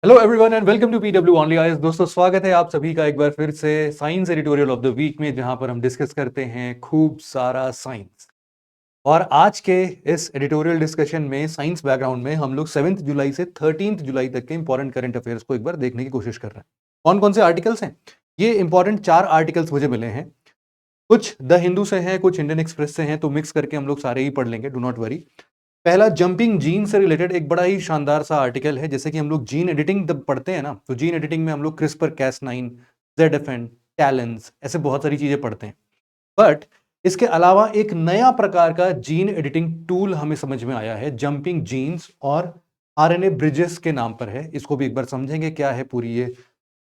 Hello everyone and welcome to PW only IAS. दोस्तों, स्वागत है आप सभी का एक बार फिर से science editorial of the week में, जहां पर हम डिस्कस करते हैं खूब सारा साइंस। और आज के इस एडिटोरियल डिस्कशन में साइंस बैकग्राउंड में हम लोग 7 जुलाई से 13 जुलाई तक के इंपॉर्टेंट करंट अफेयर्स को एक बार देखने की कोशिश कर रहे हैं। कौन कौन से आर्टिकल्स हैं? ये इंपॉर्टेंट 4 आर्टिकल्स मुझे मिले हैं। कुछ द हिंदू से हैं, कुछ इंडियन एक्सप्रेस से हैं, तो मिक्स करके हम लोग सारे ही पढ़ लेंगे, डू नॉट वरी। पहला जंपिंग जीन से रिलेटेड एक बड़ा ही शानदार सा आर्टिकल है। जैसे कि हम लोग जीन एडिटिंग जब पढ़ते हैं ना, तो जीन एडिटिंग में हम लोग क्रिस्पर कैस9, जेडएफएन, टैलेंस, ऐसे बहुत सारी चीजें पढ़ते हैं। बट इसके अलावा एक नया प्रकार का जीन एडिटिंग टूल हमें समझ में आया है, जंपिंग जीन्स, और आरएनए ब्रिजेस के नाम पर है। इसको भी एक बार समझेंगे, क्या है पूरी ये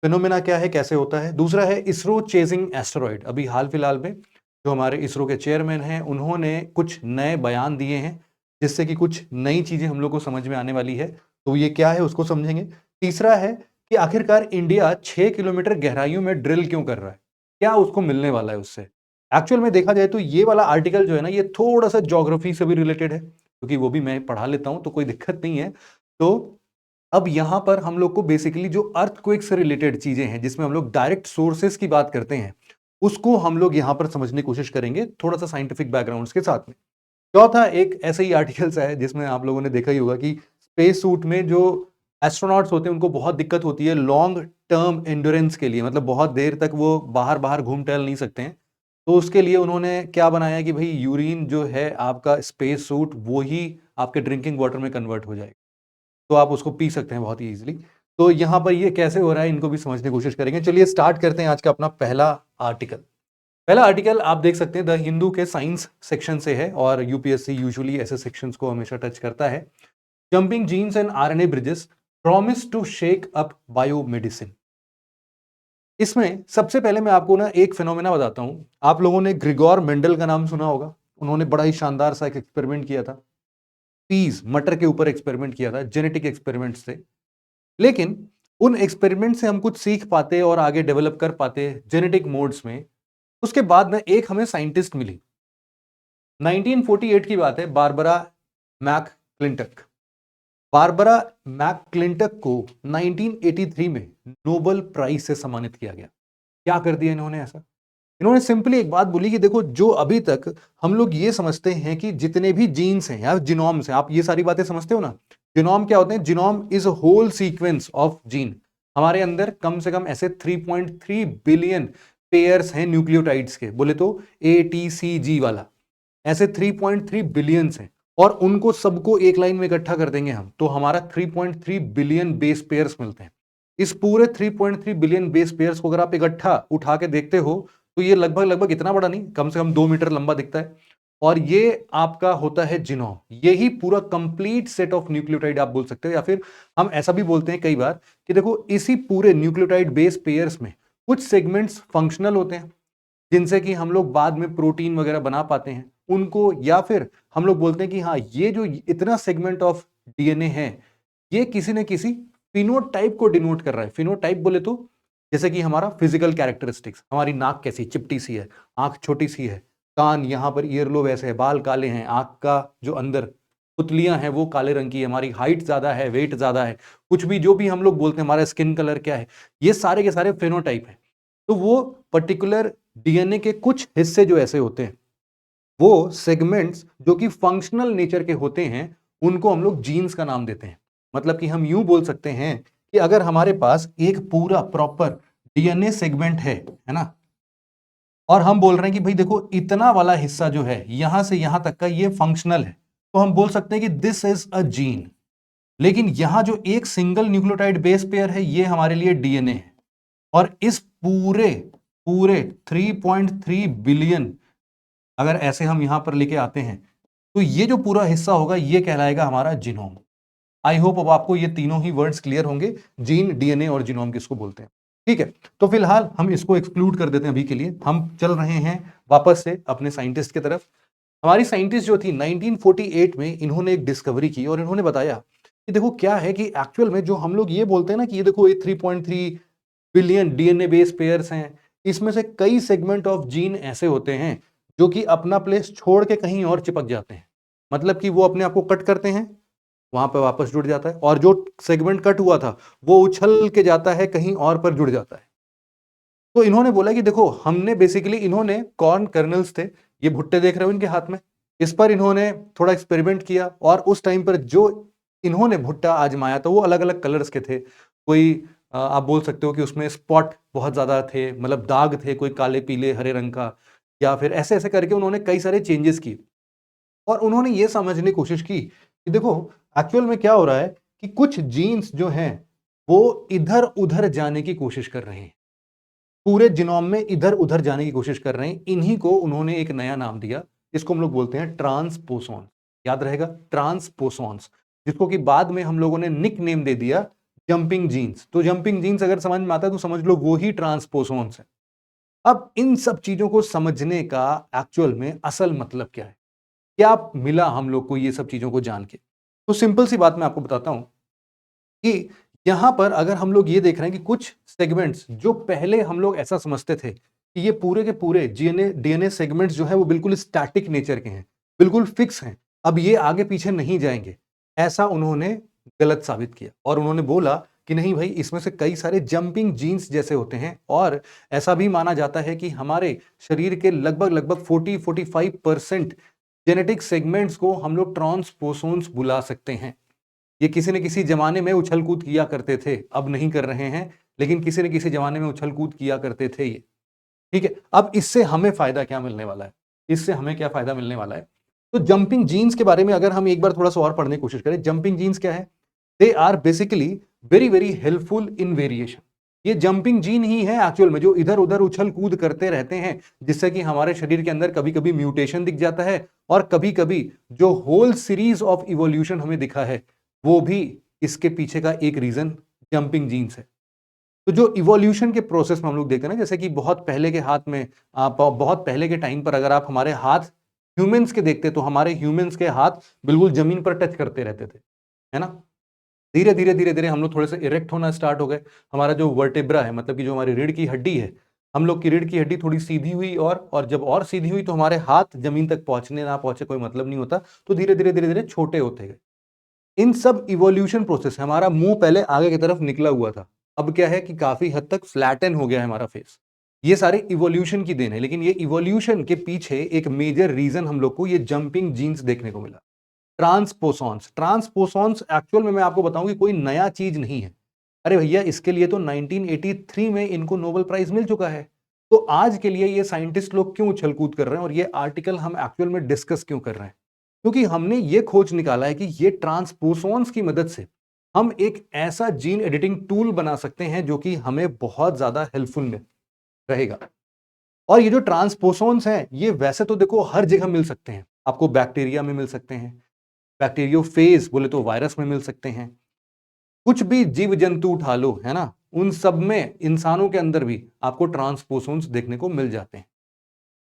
फिनोमेना, क्या है, कैसे होता है। दूसरा है इसरो चेजिंग एस्टेरॉइड। अभी हाल फिलहाल में जो हमारे इसरो के चेयरमैन हैं, उन्होंने कुछ नए बयान दिए हैं, जिससे कि कुछ नई चीजें हम लोग को समझ में आने वाली है। तो ये क्या है उसको समझेंगे। तीसरा है कि आखिरकार इंडिया 6 किलोमीटर गहराइयों में ड्रिल क्यों कर रहा है, क्या उसको मिलने वाला है उससे। एक्चुअल में देखा जाए तो ये वाला आर्टिकल जो है ना, ये थोड़ा सा ज्योग्राफी से भी रिलेटेड है, क्योंकि वो भी मैं पढ़ा लेता हूं, तो कोई दिक्कत नहीं है। तो अब यहां पर हम लोग को बेसिकली जो अर्थक्वेक से रिलेटेड चीजें हैं, जिसमें हम लोग डायरेक्ट सोर्सेस की बात करते हैं, उसको हम लोग यहां पर समझने की कोशिश करेंगे, थोड़ा सा साइंटिफिक बैकग्राउंड के साथ में। चौथा एक ऐसे ही आर्टिकल्स है जिसमें आप लोगों ने देखा ही होगा कि स्पेस सूट में जो एस्ट्रोनॉट्स होते हैं, उनको बहुत दिक्कत होती है लॉन्ग टर्म एंड्योरेंस के लिए, मतलब बहुत देर तक वो बाहर बाहर घूम टहल नहीं सकते हैं। तो उसके लिए उन्होंने क्या बनाया कि भाई यूरिन जो है आपका स्पेस सूट, वो ही आपके ड्रिंकिंग वाटर में कन्वर्ट हो जाएगा, तो आप उसको पी सकते हैं बहुत ही ईजिली। तो यहां पर ये कैसे हो रहा है, इनको भी समझने की कोशिश करेंगे। चलिए स्टार्ट करते हैं आज का अपना पहला आर्टिकल। पहला आर्टिकल आप देख सकते हैं द हिंदू के साइंस सेक्शन से है, और यूपीएससी यूजुअली ऐसे सेक्शंस को हमेशा टच करता है। Jumping genes and RNA bridges promise to shake up biomedicine. इसमें सबसे पहले मैं आपको ना एक फिनोमेना बताता हूं। आप लोगों ने ग्रिगोर मेंडल का नाम सुना होगा। उन्होंने बड़ा ही शानदार सा एक एक्सपेरिमेंट किया था, पीज मटर के ऊपर एक्सपेरिमेंट किया था, जेनेटिक एक्सपेरिमेंट से। लेकिन उन एक्सपेरिमेंट से हम कुछ सीख पाते और आगे डेवलप कर पाते जेनेटिक मोड्स में। उसके बाद में एक हमें साइंटिस्ट मिली, 1948 की बात है, बारबरा मैक क्लिंटक। बारबरा मैक क्लिंटक को 1983 में नोबेल प्राइज से सम्मानित किया गया। क्या कर दिया इन्होंने ऐसा? इन्होंने सिंपली एक बात बोली कि देखो, जो अभी तक हम लोग ये समझते हैं कि जितने भी जीन्स हैं या जीनोम्स हैं, आप ये सारी बातें समझते हो ना। जीनोम क्या होते हैं? Genome is whole sequence of gene. हमारे अंदर कम से कम ऐसे 3.3 बिलियन पेयर्स हैं न्यूक्लियोटाइड्स के, बोले तो ATCG वाला, ऐसे 3.3 बिलियंस हैं। और उनको सबको एक लाइन में इकट्ठा कर देंगे हम, तो हमारा 3.3 बिलियन बेस पेयर्स मिलते हैं। इस पूरे 3.3 बिलियन बेस पेयर्स को अगर आप इकट्ठा उठा के देखते हो, तो ये लगभग लगभग इतना बड़ा नहीं, कम से कम 2 मीटर लंबा दिखता है। और ये आपका होता है जीनोम। यही पूरा कंप्लीट सेट ऑफ न्यूक्लियोटाइड आप बोल सकते हो, या फिर हम ऐसा भी बोलते हैं कई बार कि देखो, इसी पूरे न्यूक्लियोटाइड बेस पेयर्स में कुछ सेगमेंट्स फंक्शनल होते हैं, जिनसे कि हम लोग बाद में प्रोटीन वगैरह बना पाते हैं उनको, या फिर हम लोग बोलते हैं कि हाँ, ये जो इतना सेगमेंट ऑफ डीएनए है, ये किसी न किसी फिनोटाइप को डिनोट कर रहा है। फिनोटाइप बोले तो जैसे कि हमारा फिजिकल कैरेक्टरिस्टिक्स, हमारी नाक कैसी चिपटी सी है, आंख छोटी सी है, कान यहाँ पर ईयरलोब ऐसे है, बाल काले हैं, आंख का जो अंदर पुतलियां हैं वो काले रंग की है, हमारी हाइट ज्यादा है, वेट ज्यादा है, कुछ भी जो भी हम लोग बोलते हैं, हमारा स्किन कलर क्या है, ये सारे के सारे फिनोटाइप है। तो वो पर्टिकुलर डीएनए के कुछ हिस्से जो ऐसे होते हैं, वो सेगमेंट्स जो कि फंक्शनल नेचर के होते हैं, उनको हम लोग जीन्स का नाम देते हैं। मतलब कि हम यूं बोल सकते हैं कि अगर हमारे पास एक पूरा प्रॉपर डीएनए सेगमेंट है ना, और हम बोल रहे हैं कि भाई देखो, इतना वाला हिस्सा जो है यहां से यहां तक का ये फंक्शनल है, तो हम बोल सकते हैं कि दिस इज अ जीन। लेकिन यहां जो एक सिंगल न्यूक्लियोटाइड बेस पेयर है, ये हमारे लिए डीएनए है। और इस पूरे पूरे 3.3 बिलियन अगर ऐसे हम यहां पर लेके आते हैं, तो ये जो पूरा हिस्सा होगा, ये कहलाएगा हमारा जीनोम। आई होप अब आपको ये तीनों ही वर्ड्स क्लियर होंगे, जीन, डीएनए और जीनोम किसको बोलते हैं। ठीक है, तो फिलहाल हम इसको एक्सक्लूड कर देते हैं। अभी के लिए हम चल रहे हैं वापस से अपने साइंटिस्ट की तरफ। हमारी साइंटिस्ट जो थी 1948 में, इन्होंने एक डिस्कवरी की, और इन्होंने बताया कि देखो क्या है कि एक्चुअल में जो हम लोग ये बोलते हैं ना कि ये देखो, ये 3.3 बिलियन डीएनए बेस पेयर्स हैं, इसमें से कई सेगमेंट ऑफ जीन ऐसे होते हैं जो कि अपना प्लेस छोड़ के कहीं और चिपक जाते हैं। मतलब कि वो अपने आप को कट करते हैं, वहां पर वापस जुड़ जाता है, और जो सेगमेंट कट हुआ था वो उछल के जाता है कहीं और पर जुड़ जाता है। तो इन्होंने बोला कि देखो, हमने बेसिकली, इन्होंने कॉर्न कर्नल्स थे, ये भुट्टे देख रहे हो इनके हाथ में, इस पर इन्होंने थोड़ा एक्सपेरिमेंट किया, और उस टाइम पर जो इन्होंने भुट्टा आजमाया था वो अलग अलग कलर्स के थे। कोई आप बोल सकते हो कि उसमें स्पॉट बहुत ज्यादा थे, मतलब दाग थे, कोई काले पीले हरे रंग का, या फिर ऐसे ऐसे करके उन्होंने कई सारे चेंजेस किए। और उन्होंने ये समझने की कोशिश की कि देखो एक्चुअल में क्या हो रहा है, कि कुछ जीन्स जो हैं वो इधर उधर जाने की कोशिश कर रहे हैं, पूरे जीनोम में इधर उधर जाने की कोशिश कर रहे हैं। इन्हीं को उन्होंने एक नया नाम दिया, इसको हम लोग बोलते हैं ट्रांसपोसॉन। याद रहेगा, ट्रांसपोसॉन्स, जिसको कि बाद में हम लोगों ने निक नेम दे दिया जंपिंग जीन्स। तो जंपिंग जीन्स अगर समझ में आता है तो समझ लो वो ही ट्रांसपोसॉन्स है। अब इन सब चीजों को समझने का एक्चुअल में असल मतलब क्या है, क्या मिला हम लोग को ये सब चीजों को जान के? तो सिंपल सी बात मैं आपको बताता हूं कि यहां पर अगर हम लोग ये देख रहे हैं कि कुछ सेगमेंट्स जो पहले हम लोग ऐसा समझते थे कि ये पूरे के पूरे डीएनए सेगमेंट्स जो है वो बिल्कुल स्टैटिक नेचर के हैं, बिल्कुल फिक्स हैं, अब ये आगे पीछे नहीं जाएंगे, ऐसा उन्होंने गलत साबित किया। और उन्होंने बोला कि नहीं भाई, इसमें से कई सारे जंपिंग जीन्स जैसे होते हैं, और ऐसा भी माना जाता है कि हमारे शरीर के लगभग लगभग 40-45% जेनेटिक सेगमेंट्स को हम लोग ट्रांसपोसोन्स बुला सकते हैं। ये किसी न किसी जमाने में उछल कूद किया करते थे, अब नहीं कर रहे हैं, लेकिन किसी न किसी जमाने में उछल कूद किया करते थे ये। ठीक है, अब इससे हमें फायदा क्या मिलने वाला है, इससे हमें क्या फायदा मिलने वाला है? तो जंपिंग जीन्स के बारे में अगर हम एक बार थोड़ा सा और पढ़ने की कोशिश करें, जंपिंग जीन्स क्या है? They are basically very very helpful in variation. ये जंपिंग जीन ही है एक्चुअल में जो इधर उधर उछल कूद करते रहते हैं, जिससे कि हमारे शरीर के अंदर कभी कभी म्यूटेशन दिख जाता है, और कभी कभी जो होल सीरीज ऑफ इवोल्यूशन हमें दिखा है वो भी इसके पीछे का एक रीजन जंपिंग जीन्स है। तो जो इवोल्यूशन के प्रोसेस में हम लोग देखते हैं ना, जैसे कि बहुत पहले के हाथ में, आप बहुत पहले के टाइम पर अगर आप हमारे हाथ ह्यूमंस के देखते तो हमारे ह्यूमंस के हाथ बिल्कुल जमीन पर टच करते रहते थे, है ना? धीरे धीरे धीरे धीरे हम लोग थोड़े से इरेक्ट होना स्टार्ट हो गए। हमारा जो वर्टेब्रा है, मतलब कि जो हमारी रीढ़ की हड्डी है, हम लोग की रीढ़ की हड्डी थोड़ी सीधी हुई, और जब और सीधी हुई तो हमारे हाथ जमीन तक पहुंचने ना पहुंचे कोई मतलब नहीं होता, तो धीरे धीरे धीरे धीरे छोटे होते गए। इन सब इवोल्यूशन प्रोसेस है। हमारा मुंह पहले आगे की तरफ निकला हुआ था, अब क्या है कि काफी हद तक फ्लैटन हो गया है हमारा फेस। ये सारे इवोल्यूशन की देन है, लेकिन ये इवोल्यूशन के पीछे एक मेजर रीजन हम लोग को ये जंपिंग जीन्स देखने को मिला। ट्रांसपोसॉन्स, ट्रांसपोसॉन्स एक्चुअल में मैं आपको बताऊं कि कोई नया चीज नहीं है। अरे भैया, इसके लिए तो 1983 में इनको नोबेल प्राइज मिल चुका है। तो आज के लिए ये साइंटिस्ट लोग क्यों उछल कूद कर रहे हैं, और ये आर्टिकल हम एक्चुअल में डिस्कस क्यों कर रहे हैं? क्योंकि हमने ये खोज निकाला है कि ये ट्रांसपोसॉन्स की मदद से हम एक ऐसा जीन एडिटिंग टूल बना सकते हैं जो कि हमें बहुत ज्यादा हेल्पफुल में रहेगा। और ये जो ट्रांसपोसॉन्स हैं, ये वैसे तो देखो हर जगह मिल सकते हैं, आपको बैक्टीरिया में मिल सकते हैं, बैक्टीरियोफेज बोले तो वायरस में मिल सकते हैं, कुछ भी जीव जंतु उठा लो, है ना, उन सब में, इंसानों के अंदर भी आपको ट्रांसपोसॉन्स देखने को मिल जाते हैं।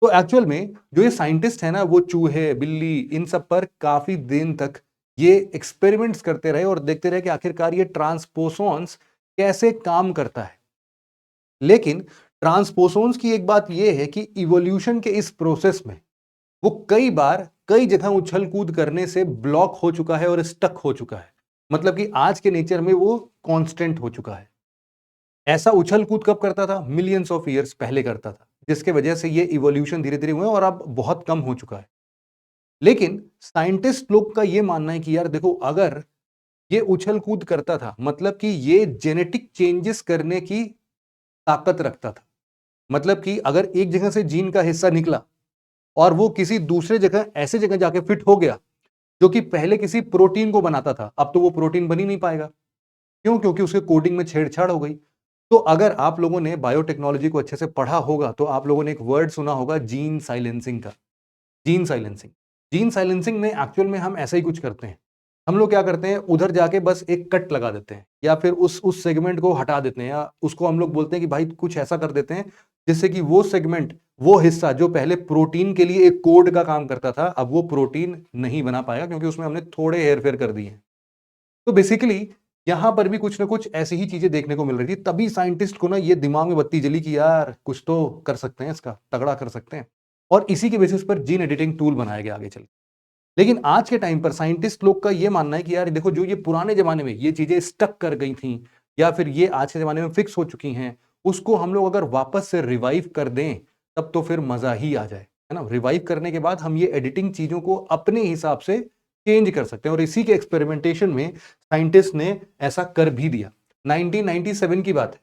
तो एक्चुअल में जो ये साइंटिस्ट है ना, वो चूहे बिल्ली इन सब पर काफी दिन तक ये एक्सपेरिमेंट्स करते रहे और देखते रहे कि आखिरकार ये ट्रांसपोसॉन्स कैसे काम करता है। लेकिन ट्रांसपोसॉन्स की एक बात ये है कि इवोल्यूशन के इस प्रोसेस में वो कई बार कई जगह उछल कूद करने से ब्लॉक हो चुका है और स्टक हो चुका है। मतलब कि आज के नेचर में वो कांस्टेंट हो चुका है। ऐसा उछल कूद कब करता था? मिलियंस ऑफ ईयर्स पहले करता था, जिसके वजह से ये इवोल्यूशन धीरे धीरे हुए और अब बहुत कम हो चुका है। लेकिन साइंटिस्ट लोग का ये मानना है कि यार देखो, अगर ये उछल कूद करता था मतलब कि ये जेनेटिक चेंजेस करने की ताकत रखता था। मतलब कि अगर एक जगह से जीन का हिस्सा निकला और वो किसी दूसरे जगह, ऐसे जगह जाके फिट हो गया जो कि पहले किसी प्रोटीन को बनाता था, अब तो वो प्रोटीन बन ही नहीं पाएगा। क्यों? क्योंकि उसके कोडिंग में छेड़छाड़ हो गई। तो अगर आप लोगों ने बायोटेक्नोलॉजी को अच्छे से पढ़ा होगा तो आप लोगों ने एक वर्ड सुना होगा, जीन साइलेंसिंग का। जीन साइलेंसिंग, जीन साइलेंसिंग में एक्चुअल में हम ऐसा ही कुछ करते हैं। हम लोग क्या करते हैं, उधर जाके बस एक कट लगा देते हैं, या फिर उस सेगमेंट को हटा देते हैं, या उसको हम लोग बोलते हैं कि भाई कुछ ऐसा कर देते हैं जिससे कि वो सेगमेंट, वो हिस्सा जो पहले प्रोटीन के लिए एक कोड का काम करता था, अब वो प्रोटीन नहीं बना पाएगा क्योंकि उसमें हमने थोड़े हेरफेर कर दिए हैं। तो बेसिकली यहां पर भी कुछ ना कुछ ऐसी ही चीजें देखने को मिल रही थी, तभी साइंटिस्ट को ना ये दिमाग में बत्ती जली कि यार कुछ तो कर सकते हैं, इसका तगड़ा कर सकते हैं, और इसी के बेसिस पर जीन एडिटिंग टूल बनाया गया आगे चल। लेकिन आज के टाइम पर साइंटिस्ट लोग का ये मानना है कि यार देखो, जो ये पुराने जमाने में ये चीजें स्टक कर गई थी या फिर ये आज के जमाने में फिक्स हो चुकी हैं, उसको हम लोग अगर वापस से रिवाइव कर दें तब तो फिर मजा ही आ जाए, है ना। रिवाइव करने के बाद हम ये एडिटिंग चीजों को अपने हिसाब से चेंज कर सकते हैं, और इसी के एक्सपेरिमेंटेशन में साइंटिस्ट ने ऐसा कर भी दिया। 1997 की बात है।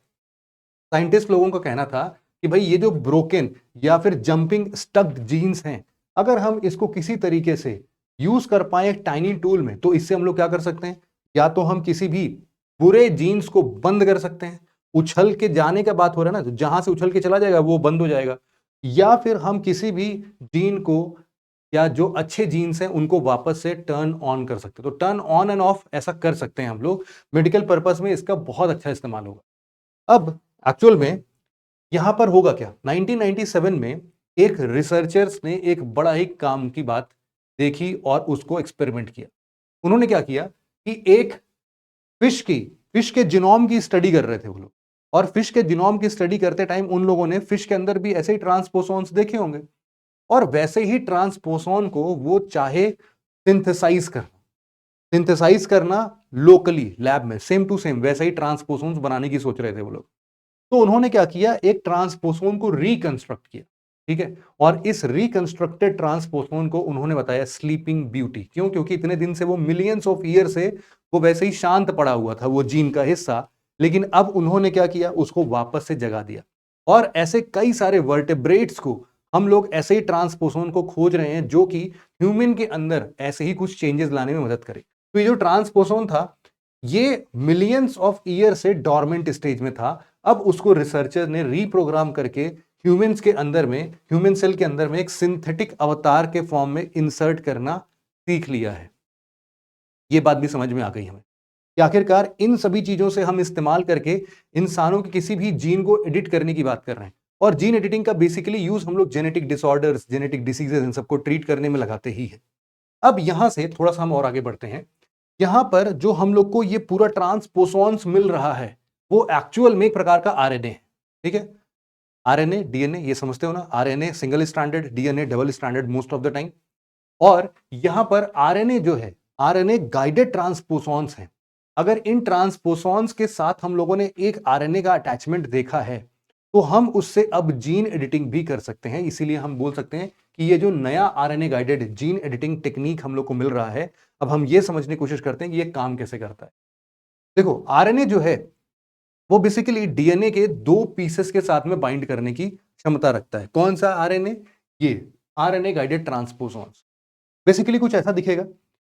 साइंटिस्ट लोगों का कहना था कि भाई ये जो ब्रोकन या फिर जंपिंग स्टक्ड जीन्स हैं, अगर हम इसको किसी तरीके से यूज कर पाए एक टाइनी टूल में, तो इससे हम लोग क्या कर सकते हैं, या तो हम किसी भी बुरे जीन्स को बंद कर सकते हैं, उछल के जाने का बात हो रहा है ना, तो जहां से उछल के चला जाएगा वो बंद हो जाएगा, या फिर हम किसी भी जीन को या जो अच्छे जीन्स हैं उनको वापस से टर्न ऑन कर सकते हैं। तो टर्न ऑन एंड ऑफ ऐसा कर सकते हैं हम लोग। मेडिकल पर्पस में इसका बहुत अच्छा इस्तेमाल होगा। अब एक्चुअल में यहां पर होगा क्या, 1997 में एक रिसर्चर्स ने एक बड़ा ही काम की बात देखी और उसको एक्सपेरिमेंट किया। उन्होंने क्या किया कि एक फिश के जीनोम की स्टडी कर रहे थे वो लोग, और फिश के जीनोम की स्टडी करते टाइम उन लोगों ने फिश के अंदर भी ऐसे ही ट्रांसपोसॉन्स देखे होंगे, और वैसे ही ट्रांसपोसॉन को वो चाहे सिंथेसाइज करना लोकली लैब में सेम टू सेम वैसे ही ट्रांसपोसॉन्स बनाने की सोच रहे थे वो लोग। तो उन्होंने क्या किया, एक ट्रांसपोसोन को रिकंस्ट्रक्ट किया, ठीक है, और इस रिकंस्ट्रक्टेड ट्रांसपोसोन को उन्होंने बताया स्लीपिंग ब्यूटी। क्यों? क्योंकि इतने दिन से वो मिलियंस ऑफ ईयर से वो वैसे ही शांत पड़ा हुआ था, वो जीन का हिस्सा, लेकिन अब उन्होंने क्या किया, उसको वापस से जगा दिया। और ऐसे कई सारे वर्टेब्रेट्स को हम लोग ऐसे ही ट्रांसपोसोन को खोज रहे हैं जो कि ह्यूमन के अंदर ऐसे ही कुछ चेंजेस लाने में मदद करे। तो ये जो ट्रांसपोसोन था, ये मिलियंस ऑफ ईयर से डॉर्मेंट स्टेज में था, अब उसको रिसर्चर ने रीप्रोग्राम करके ह्यूमन सेल के अंदर में एक सिंथेटिक अवतार के फॉर्म में इंसर्ट करना सीख लिया है। ये बात भी समझ में आ गई हमें कि आखिरकार इन सभी चीजों से हम इस्तेमाल करके इंसानों के किसी भी जीन को एडिट करने की बात कर रहे हैं। और जीन एडिटिंग का बेसिकली यूज हम लोग जेनेटिक डिसऑर्डर्स, जेनेटिक डिसीजेस, इन सबको ट्रीट करने में लगाते ही है। अब यहां से थोड़ा सा हम और आगे बढ़ते हैं। यहां पर जो हम लोग को ये पूरा ट्रांसपोसॉन्स मिल रहा है, वो एक्चुअल में एक प्रकार का आरएनए है, ठीक है। आरएनए, डीएनए, ये समझते हो ना, RNA single stranded, DNA double stranded most of the time. और यहां पर आरएनए जो है, आरएनए गाइडेड ट्रांसपोसॉन्स हैं। अगर इन ट्रांसपोसॉन्स के साथ हम लोगों ने एक आरएनए का अटैचमेंट देखा है, तो हम उससे अब जीन एडिटिंग भी कर सकते हैं। इसीलिए हम बोल सकते हैं कि ये जो नया RNA guided gene editing technique हम लोग को मिल रहा है, अब हम ये समझने की कोशिश करते हैं कि ये काम कैसे करता है। देखो, आरएनए जो है वो बेसिकली डीएनए के दो पीसेस के साथ में बाइंड करने की क्षमता रखता है। कौन सा आरएनए? ये आरएनए गाइडेड ट्रांसपोसॉन्स। बेसिकली कुछ ऐसा दिखेगा।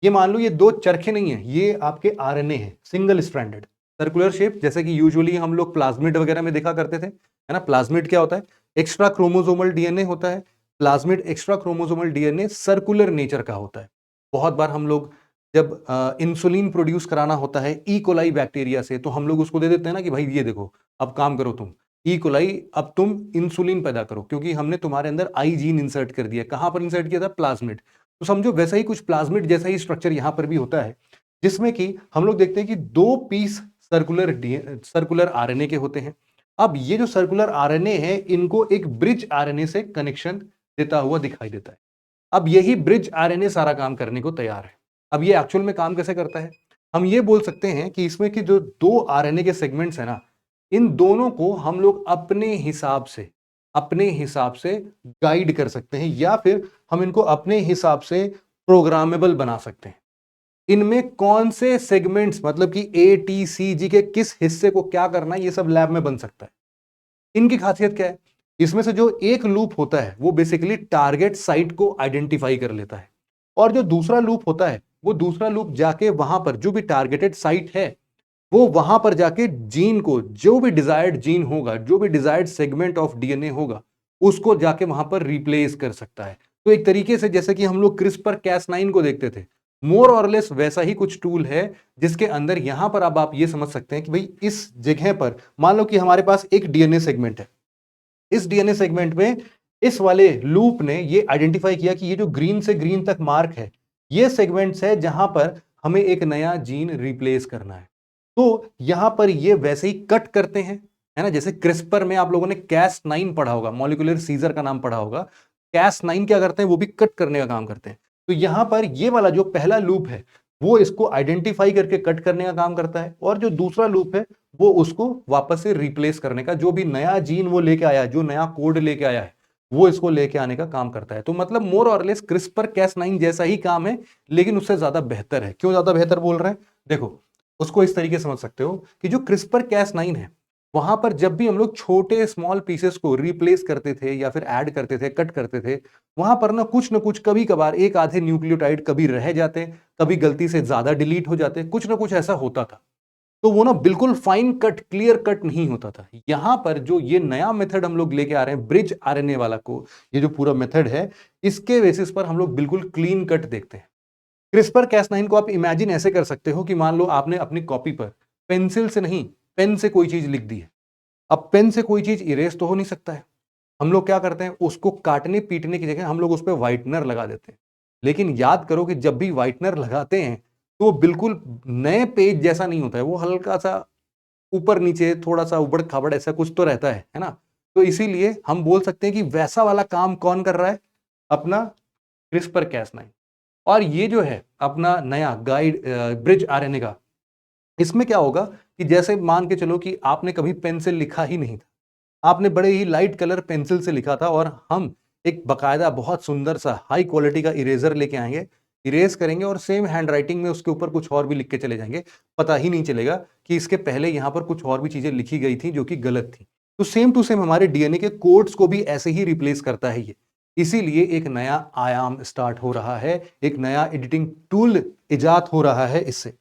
ये मान लो ये दो चरखे नहीं है, ये आपके आरएनए है, सिंगल स्ट्रैंडेड, सर्कुलर शेप, जैसे कि यूजुअली हम लोग प्लाज्मिड वगैरह में देखा करते थे, है ना। प्लाज्मिड क्या होता है? एक्स्ट्रा क्रोमोसोमल डीएनए होता है। Plasmid extra chromosomal DNA circular nature का होता है। बहुत बार हम लोग जब इंसुलिन प्रोड्यूस कराना होता है ई कोलाई बैक्टीरिया से, तो हम लोग उसको दे देते हैं ना कि भाई ये देखो, अब काम करो तुम ई कोलाई, अब तुम इंसुलिन पैदा करो, क्योंकि हमने तुम्हारे अंदर आई जीन इंसर्ट कर दिया। कहां पर इंसर्ट किया था? प्लाज्मिड। तो समझो वैसा ही कुछ प्लाज्मिड जैसा ही स्ट्रक्चर यहां पर भी होता है, जिसमें कि हम लोग देखते हैं कि दो पीस सर्कुलर आरएनए के होते हैं। अब ये जो सर्कुलर आरएनए है, इनको एक ब्रिज आरएनए से कनेक्शन देता हुआ दिखाई देता है। अब यही ब्रिज आरएनए सारा काम करने को तैयार है। अब ये एक्चुअल में काम कैसे करता है? हम ये बोल सकते हैं कि इसमें की जो दो आरएनए के सेगमेंट्स है ना, इन दोनों को हम लोग अपने हिसाब से गाइड कर सकते हैं, या फिर हम इनको अपने हिसाब से प्रोग्रामेबल बना सकते हैं। इनमें कौन से सेगमेंट्स, मतलब कि ए टी सी जी के किस हिस्से को क्या करना है, ये सब लैब में बन सकता है। इनकी खासियत क्या है? इसमें से जो एक लूप होता है वो बेसिकली टारगेट साइट को आइडेंटिफाई कर लेता है, और जो दूसरा लूप होता है वो दूसरा लूप जाके वहां पर जो भी टारगेटेड साइट है, वो वहां पर जाके जीन को, जो भी डिजायर्ड जीन होगा, जो भी डिजायर्ड सेगमेंट ऑफ डीएनए होगा, उसको जाके वहां पर रिप्लेस कर सकता है। तो एक तरीके से जैसे कि हम लोग क्रिस्पर कैस9 को देखते थे, मोर और लेस वैसा ही कुछ टूल है, जिसके अंदर यहां पर अब आप ये समझ सकते हैं कि भाई इस जगह पर मान लो कि हमारे पास एक डीएनए सेगमेंट है। इस डीएनए सेगमेंट में इस वाले लूप ने ये आइडेंटिफाई किया कि ये जो ग्रीन से ग्रीन तक मार्क है, ये सेगमेंट्स है जहां पर हमें एक नया जीन रिप्लेस करना है। तो यहां पर ये वैसे ही कट करते हैं, है ना। जैसे क्रिस्पर में आप लोगों ने कैस9 पढ़ा होगा, मॉलिक्यूलर सीजर का नाम पढ़ा होगा। कैस9 क्या करते हैं? वो भी कट करने का काम करते हैं। तो यहां पर ये वाला जो पहला लूप है वो इसको आइडेंटिफाई करके कट करने का काम करता है, और जो दूसरा लूप है वो उसको वापस से रिप्लेस करने का, जो भी नया जीन वो लेके आया है, जो नया कोड लेके आया है वो इसको लेके आने का काम करता है। तो मतलब मोर और लेस क्रिस्पर कैस9 जैसा ही काम है, लेकिन उससे ज्यादा बेहतर है। क्यों ज्यादा बेहतर बोल रहे हैं? देखो, उसको इस तरीके से समझ सकते हो कि जो क्रिस्पर कैस9 है वहां पर जब भी हम लोग छोटे स्मॉल पीसेस को रिप्लेस करते थे या फिर ऐड करते थे, कट करते थे, वहां पर ना कुछ कभी कभार एक आधे न्यूक्लियोटाइड कभी रह जाते, कभी गलती से ज्यादा डिलीट हो जाते, कुछ ना कुछ ऐसा होता था। तो वो ना बिल्कुल फाइन कट, क्लियर कट नहीं होता था। यहां पर जो ये नया मेथड हम लोग लेके आ रहे हैं ब्रिज आरएनए वाला को, ये जो पूरा मेथड है, इसके बेसिस पर हम लोग बिल्कुल क्लीन कट देखते हैं। क्रिस्पर कैस9 को आप इमेजिन ऐसे कर सकते हो कि मान लो आपने अपनी कॉपी पर पेंसिल से नहीं, पेन से कोई चीज लिख दी है। अब पेन से कोई चीज इरेज तो हो नहीं सकता है। हम लोग क्या करते हैं, उसको काटने पीटने की जगह हम लोग उस पर व्हाइटनर लगा देते हैं। लेकिन याद करो कि जब भी व्हाइटनर लगाते हैं तो वो बिल्कुल नए पेज जैसा नहीं होता है, वो हल्का सा ऊपर नीचे, थोड़ा सा उबड़ खाबड़ ऐसा कुछ तो रहता है ना। तो इसीलिए हम बोल सकते हैं कि वैसा वाला काम कौन कर रहा है? अपना क्रिस्पर कैस9। और ये जो है अपना नया गाइड ब्रिज आरएनए का, इसमें क्या होगा कि जैसे मान के चलो कि आपने कभी पेन से लिखा ही नहीं था, आपने बड़े ही लाइट कलर पेंसिल से लिखा था, और हम एक बकायदा बहुत सुंदर सा हाई क्वालिटी का इरेजर लेके आएंगे, इरेज करेंगे और सेम हैंड राइटिंग में उसके ऊपर कुछ और भी लिख के चले जाएंगे। पता ही नहीं चलेगा कि इसके पहले यहां पर कुछ और भी चीजें लिखी गई थी जो कि गलत थी। तो सेम टू सेम हमारे डीएनए के कोड्स को भी ऐसे ही रिप्लेस करता है ये। इसीलिए एक नया आयाम स्टार्ट हो रहा है, एक नया एडिटिंग टूल इजाद हो रहा है इससे।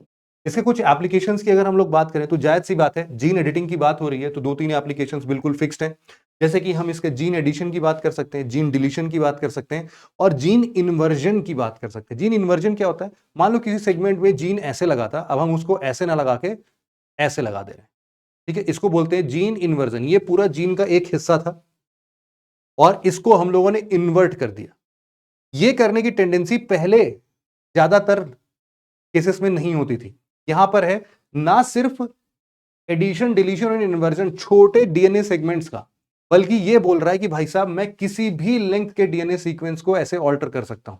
इसके कुछ एप्लीकेशंस की अगर हम लोग बात करें तो जायज सी बात है, जीन एडिटिंग की बात हो रही है तो दो तीन एप्लीकेशंस बिल्कुल फिक्स्ड हैं। जैसे कि हम इसके जीन एडिशन की बात कर सकते हैं, जीन डिलीशन की बात कर सकते हैं, और जीन इन्वर्जन की बात कर सकते हैं। जीन इन्वर्जन क्या होता है? मान लो किसी सेगमेंट में जीन ऐसे लगा था, अब हम उसको ऐसे ना लगा के ऐसे लगा दे रहे हैं। ठीक है, इसको बोलते हैं जीन इन्वर्जन। ये पूरा जीन का एक हिस्सा था और इसको हम लोगों ने इन्वर्ट कर दिया। ये करने की टेंडेंसी पहले ज्यादातर केसेस में नहीं होती थी। यहां पर है ना सिर्फ एडिशन, डिलीशन और इन्वर्जन छोटे डीएनए सेगमेंट्स का, बल्कि ये बोल रहा है कि भाई साहब मैं किसी भी लेंथ के डीएनए सीक्वेंस को ऐसे ऑल्टर कर सकता हूं।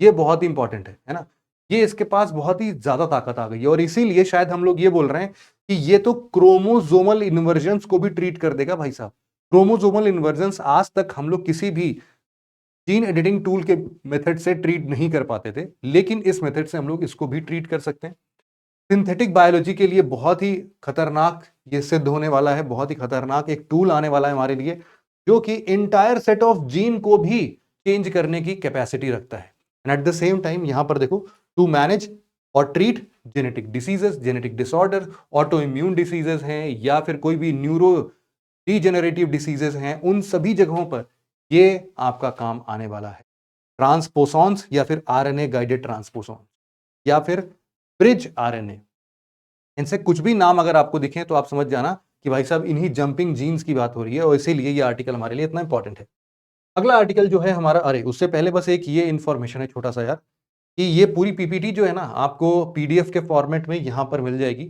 ये बहुत ही इंपॉर्टेंट है ना। ये इसके पास बहुत ही ज्यादा ताकत आ गई है, और इसीलिए शायद हम लोग ये बोल रहे हैं कि ये तो क्रोमोजोमल इन्वर्जन्स को भी ट्रीट कर देगा भाई साहब। क्रोमोजोमल इन्वर्जन्स आज तक हम लोग किसी भी जीन एडिटिंग टूल के मेथड से ट्रीट नहीं कर पाते थे, लेकिन इस मेथड से हम लोग इसको भी ट्रीट कर सकते हैं। सिंथेटिक बायोलॉजी के लिए बहुत ही खतरनाक ये सिद्ध होने वाला है, बहुत ही खतरनाक एक टूल आने वाला है हमारे लिए, जो कि इंटायर सेट ऑफ जीन को भी चेंज करने की कैपेसिटी रखता है। And at the same time यहां पर देखो, टू मैनेज और treat genetic diseases, genetic disorder, auto immune diseases हैं या फिर कोई भी न्यूरो डीजेनरेटिव डिसीजेस हैं, उन सभी जगहों पर ये आपका काम आने वाला है। ट्रांसपोसॉन्स या फिर आरएनए गाइडेड ट्रांसपोसॉन या फिर ब्रिज आरएनए, इनसे कुछ भी नाम अगर आपको दिखे तो आप समझ जाना कि भाई साहब इन्हीं जंपिंग जीन्स की बात हो रही है, और इसीलिए ये आर्टिकल हमारे लिए इतना इंपॉर्टेंट है। अगला आर्टिकल जो है हमारा, अरे उससे पहले बस एक ये इन्फॉर्मेशन है छोटा सा यार, कि ये पूरी पीपीटी जो है ना आपको पीडीएफ के फॉर्मेट में यहां पर मिल जाएगी।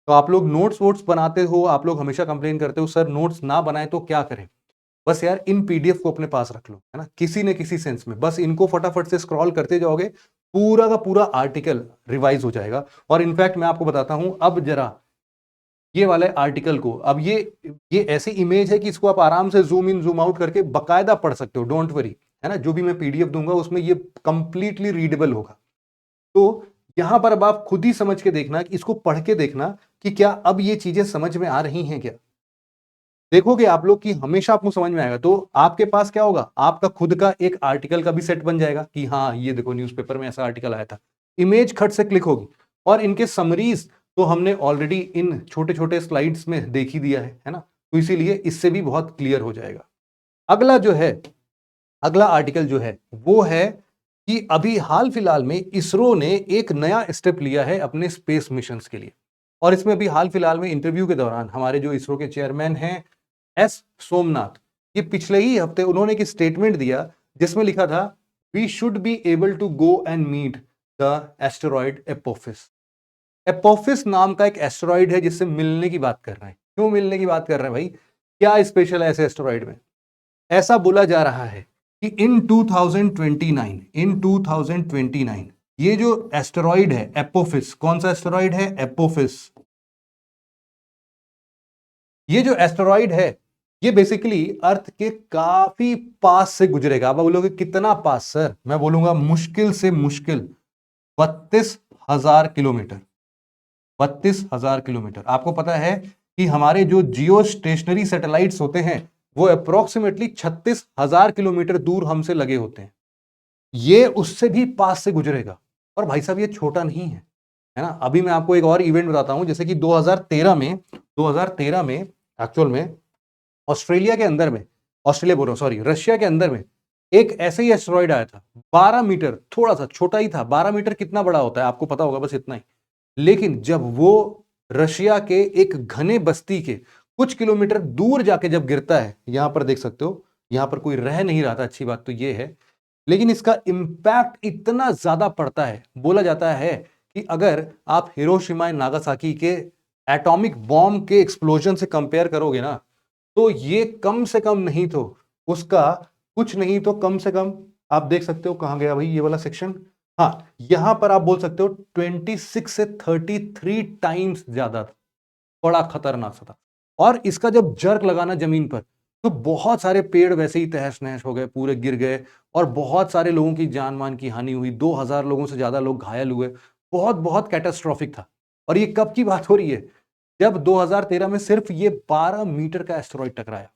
तो आप लोग नोट्स वोट्स बनाते हो, आप लोग हमेशा कंप्लेन करते हो सर नोट्स ना बनाए तो क्या करें? बस यार इन पीडीएफ को अपने पास रख लो, है ना, किसी न किसी सेंस में बस इनको फटाफट से स्क्रॉल करते जाओगे, पूरा का पूरा आर्टिकल रिवाइज हो जाएगा। और इनफैक्ट मैं आपको बताता हूं, अब जरा ये वाले आर्टिकल को, अब ये ऐसी इमेज है कि इसको आप आराम से जूम इन जूम आउट करके बकायदा पढ़ सकते हो, डोंट वरी, है ना। जो भी मैं पीडीएफ दूंगा उसमें ये कंप्लीटली रीडेबल होगा। तो यहां पर अब आप खुद ही समझ के देखना, कि इसको पढ़ के देखना कि क्या अब ये चीजें समझ में आ रही हैं क्या। देखोगे आप लोग कि हमेशा आपको समझ में आएगा, तो आपके पास क्या होगा, आपका खुद का एक आर्टिकल का भी सेट बन जाएगा कि हाँ ये देखो न्यूज़पेपर में ऐसा आर्टिकल आया था, इमेज खट से क्लिक होगी। और इनके समरीज तो हमने ऑलरेडी इन छोटे छोटे स्लाइड्स में देख ही दिया है ना। तो इसीलिए इससे भी बहुत क्लियर हो जाएगा। अगला जो है, अगला आर्टिकल जो है वो है कि अभी हाल फिलहाल में इसरो ने एक नया स्टेप लिया है अपने स्पेस मिशन के लिए। और इसमें अभी हाल फिलहाल में इंटरव्यू के दौरान हमारे जो इसरो के चेयरमैन हैं एस सोमनाथ, ये पिछले ही हफ्ते उन्होंने एक स्टेटमेंट दिया जिसमें लिखा था we should be able to go and meet the asteroid Apophis. Apophis नाम का एक एस्टेरॉयड है जिससे मिलने की बात कर रहे हैं। क्यों मिलने की बात कर रहे हैं भाई? क्या स्पेशल है ऐसे एस्टेरॉयड में? ऐसा बोला जा रहा है कि इन 2029 ये जो एस्टेरॉइड है एपोफिस, कौन सा एस्टेरॉइड है? एपोफिस। ये जो एस्टेरॉइड है ये बेसिकली अर्थ के काफी पास से गुजरेगा। आप बोलोगे कितना पास सर? मैं बोलूंगा मुश्किल से मुश्किल 32,000 किलोमीटर। 32,000 किलोमीटर। आपको पता है कि हमारे जो जियो स्टेशनरी सैटेलाइट्स होते हैं वो अप्रोक्सीमेटली 36,000 किलोमीटर दूर हमसे लगे होते हैं। ये उससे भी पास से गुजरेगा। और भाई साहब ये छोटा नहीं है ना। अभी मैं आपको एक और इवेंट बताता हूं, जैसे कि 2013 में एक्चुअल में ऑस्ट्रेलिया के अंदर में, ऑस्ट्रेलिया बोल रहा हूं सॉरी, रशिया के अंदर में एक ऐसे ही एस्टेरॉइड आया था 12 मीटर, थोड़ा सा छोटा ही था। 12 मीटर कितना बड़ा होता है आपको पता होगा, बस इतना ही। लेकिन जब वो रशिया के एक घने बस्ती के कुछ किलोमीटर दूर जाके जब गिरता है, यहां पर देख सकते हो, यहां पर कोई रह नहीं रहा था, अच्छी बात तो ये है। लेकिन इसका इंपैक्ट इतना ज्यादा पड़ता है, बोला जाता है कि अगर आप हिरोशिमा नागासाकी के एटॉमिक बॉम्ब के एक्सप्लोजन से कंपेयर करोगे ना, तो ये कम से कम नहीं तो उसका कुछ नहीं तो कम से कम, आप देख सकते हो कहां गया भाई ये वाला सेक्शन, हाँ यहां पर आप बोल सकते हो 26 से 33 टाइम्स ज्यादा था। बड़ा खतरनाक सा था। और इसका जब जर्क लगाना जमीन पर, तो बहुत सारे पेड़ वैसे ही तहस नहस हो गए, पूरे गिर गए, और बहुत सारे लोगों की जान मान की हानि हुई। 2000 लोगों से ज्यादा लोग घायल हुए। बहुत बहुत कैटास्ट्रॉफिक था। और ये कब की बात हो रही है? जब 2013 में सिर्फ ये 12 मीटर का एस्टेरॉइड टकराया।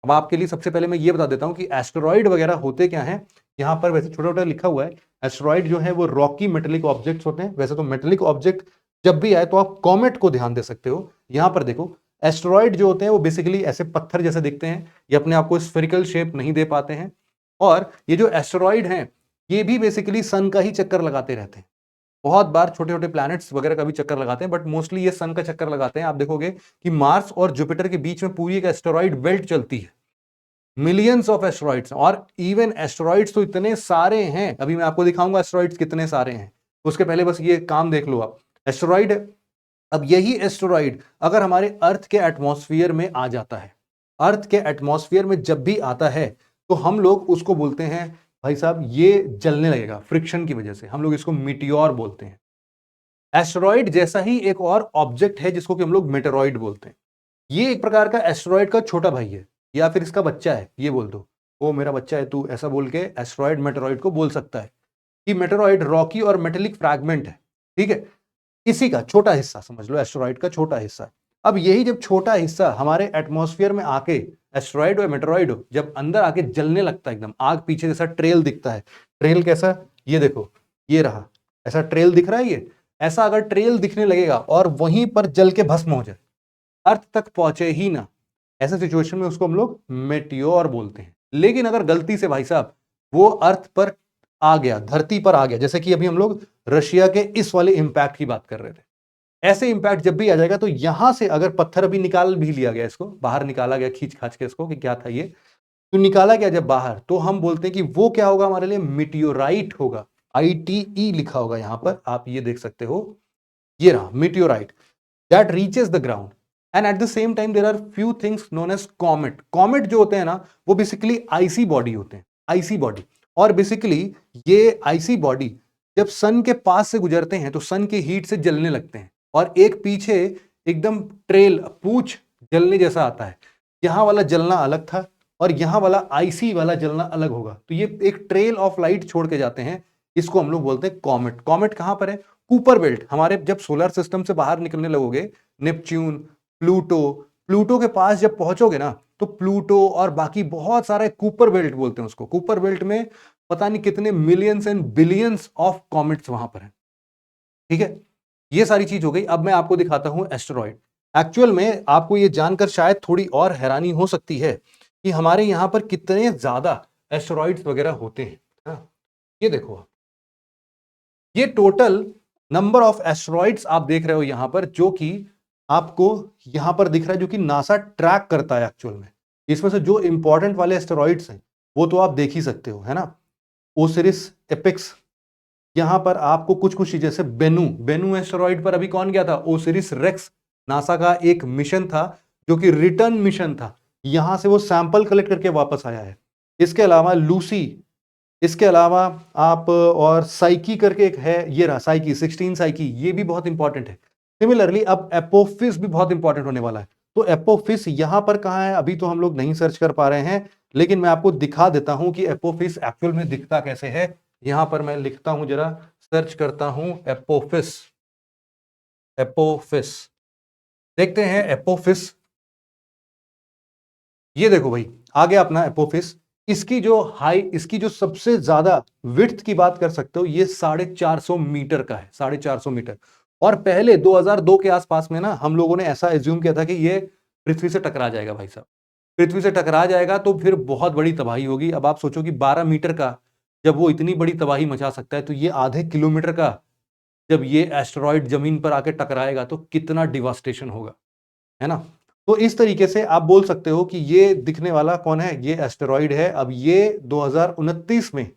अब आपके लिए सबसे पहले मैं ये बता देता हूं कि एस्टेरॉइड वगैरह होते क्या हैं। यहां पर वैसे छोटा छोटा लिखा हुआ है, एस्टेरॉइड जो है वो रॉकी मेटेलिक ऑब्जेक्ट्स होते हैं। वैसे तो मेटेलिक ऑब्जेक्ट जब भी आए तो आप कॉमेट को ध्यान दे सकते हो। यहां पर देखो, एस्टेरॉइड जो होते हैं वो बेसिकली ऐसे पत्थर जैसे दिखते हैं, ये अपने आप को स्फेरिकल शेप नहीं दे पाते हैं। और ये जो एस्टेरॉइड हैं ये भी बेसिकली सन का ही चक्कर लगाते रहते हैं। बहुत बार छोटे छोटे प्लैनेट्स वगैरह का भी चक्कर लगाते हैं, बट मोस्टली ये सन का चक्कर लगाते हैं। आप देखोगे कि मार्स और जुपिटर के बीच में पूरी एक एस्टेरॉइड बेल्ट चलती है। मिलियंस ऑफ एस्टेरॉइड्स, और इवन एस्टेरॉइड्स तो इतने सारे हैं, अभी मैं आपको दिखाऊंगा एस्टेरॉइड्स कितने सारे हैं। उसके पहले बस ये काम देख लो आप, एस्टेरॉइड। अब यही एस्टेरॉइड अगर हमारे अर्थ के एटमॉस्फेयर में आ जाता है, अर्थ के एटमॉस्फेयर में जब भी आता है, तो हम लोग उसको बोलते हैं भाई साहब ये जलने लगेगा फ्रिक्शन की वजह से। हम लोग इसको मीटियोर बोलते हैं। एस्टेरॉइड जैसा ही एक और ऑब्जेक्ट है जिसको कि हम लोग मेटेरॉइड बोलते हैं। ये एक प्रकार का एस्टेरॉइड का छोटा भाई है, या फिर इसका बच्चा है, ये बोल दो। वो मेरा बच्चा है तू, ऐसा बोल के एस्टेरॉइड मेटेरॉइड को बोल सकता है कि मेटेरॉइड रॉकी और मेटेलिक फ्रैगमेंट है। ठीक है, इसी का छोटा हिस्सा समझ लो, एस्टेरॉइड का छोटा हिस्सा। अब यही जब छोटा हिस्सा हमारे एटमॉस्फेयर में आके, एस्टेरॉइड हो मेटेरॉइड हो, जब अंदर आके जलने लगता है, एकदम आग पीछे जैसा ट्रेल दिखता है। ट्रेल कैसा? ये देखो, ये रहा, ऐसा ट्रेल दिख रहा है। ये ऐसा अगर ट्रेल दिखने लगेगा और वहीं पर जल के भस्म हो जाए, अर्थ तक पहुंचे ही ना, ऐसे सिचुएशन में उसको हम लोग मेटियोर बोलते हैं। लेकिन अगर गलती से भाई साहब वो अर्थ पर आ गया, धरती पर आ गया, जैसे कि अभी हम लोग रशिया के इस वाले इंपैक्ट की बात कर रहे थे, ऐसे इंपैक्ट जब भी आ जाएगा, तो यहां से अगर पत्थर अभी निकाल भी लिया गया, इसको बाहर निकाला गया खींच खाच के इसको कि क्या था ये, तो निकाला गया जब बाहर, तो हम बोलते हैं कि वो क्या होगा हमारे लिए? मीटियोराइट होगा। ITE लिखा होगा यहां पर, आप ये देख सकते हो, ये रहा meteorite that reaches the ground. And at the same time there are few things known as comet. Comet जो होते हैं ना, वो बेसिकली आईसी बॉडी होते हैं, आईसी बॉडी। और बेसिकली ये आईसी बॉडी जब सन के पास से गुजरते हैं तो सन के हीट से जलने लगते हैं, और एक पीछे एकदम ट्रेल, पूछ जलने जैसा आता है। यहां वाला जलना अलग था और यहां वाला आईसी वाला जलना अलग होगा, तो ये एक ट्रेल ऑफ लाइट छोड़ के जाते हैं। इसको हम लोग बोलते हैं कॉमेट। कॉमेट कहां पर है? Cooper belt. हमारे जब सोलर सिस्टम से बाहर निकलने लगोगे, नेपच्यून, प्लूटो, प्लूटो के पास जब पहुंचोगे ना, तो प्लूटो और बाकी बहुत सारे कूपर बेल्ट बोलते हैं उसको। कूपर बेल्ट में पता नहीं कितने millions and billions of comets वहां पर हैं। ठीक है, ये सारी चीज हो गई। अब मैं आपको दिखाता हूं एस्टेरॉइड। एक्चुअल में आपको ये जानकर शायद थोड़ी और हैरानी हो सकती है कि हमारे यहां पर कितने ज्यादा एस्टेरॉइड्स वगैरह होते हैं। हाँ, ये देखो आप, ये टोटल नंबर ऑफ एस्टेरॉइड्स आप देख रहे हो यहां पर, जो कि आपको यहां पर दिख रहा है, जो कि नासा ट्रैक करता है एक्चुअल में। इसमें से जो इंपॉर्टेंट वाले एस्टेरॉइड्स हैं वो तो आप देख ही सकते हो, है ना। ओसिरिस, एपिक्स, यहां पर आपको कुछ कुछ चीजें, जैसे बेनू, बेनू एस्टेरॉइड पर अभी कौन गया था? Osiris racks. नासा का एक मिशन था जो कि रिटर्न मिशन था, यहां से वो सैंपल कलेक्ट करके वापस आया है। इसके अलावा लूसी, इसके अलावा आप और साइकी करके एक है, ये रहा साइकी, 16 साइकी, ये भी बहुत इंपॉर्टेंट है। सिमिलरली अब एपोफिस भी बहुत इंपॉर्टेंट होने वाला है। तो एपोफिस यहां पर कहां है अभी तो हम लोग नहीं सर्च कर पा रहे हैं, लेकिन मैं आपको दिखा देता हूं कि एपोफिस एक्चुअल में दिखता कैसे है। यहां पर मैं लिखता हूं, जरा सर्च करता हूं एपोफिस। एपोफिस देखते हैं एपोफिस। ये देखो भाई आ गया अपना एपोफिस। इसकी जो सबसे ज्यादा विड्थ की बात कर सकते हो, ये 450 मीटर का है, 450 मीटर। और पहले 2002 के आसपास में ना हम लोगों ने ऐसा एज्यूम किया था कि ये पृथ्वी से टकरा जाएगा भाई साहब। पृथ्वी से टकरा जाएगा तो फिर बहुत बड़ी तबाही होगी। अब आप सोचो कि 12 मीटर का जब वो इतनी बड़ी तबाही मचा सकता है, तो ये आधे किलोमीटर का जब ये एस्टेरॉइड जमीन पर आके टकराएगा तो कितना डिवास्टेशन होगा, है ना। तो इस तरीके से आप बोल सकते हो कि ये दिखने वाला कौन है, ये एस्टेरॉइड है। अब ये 2029 में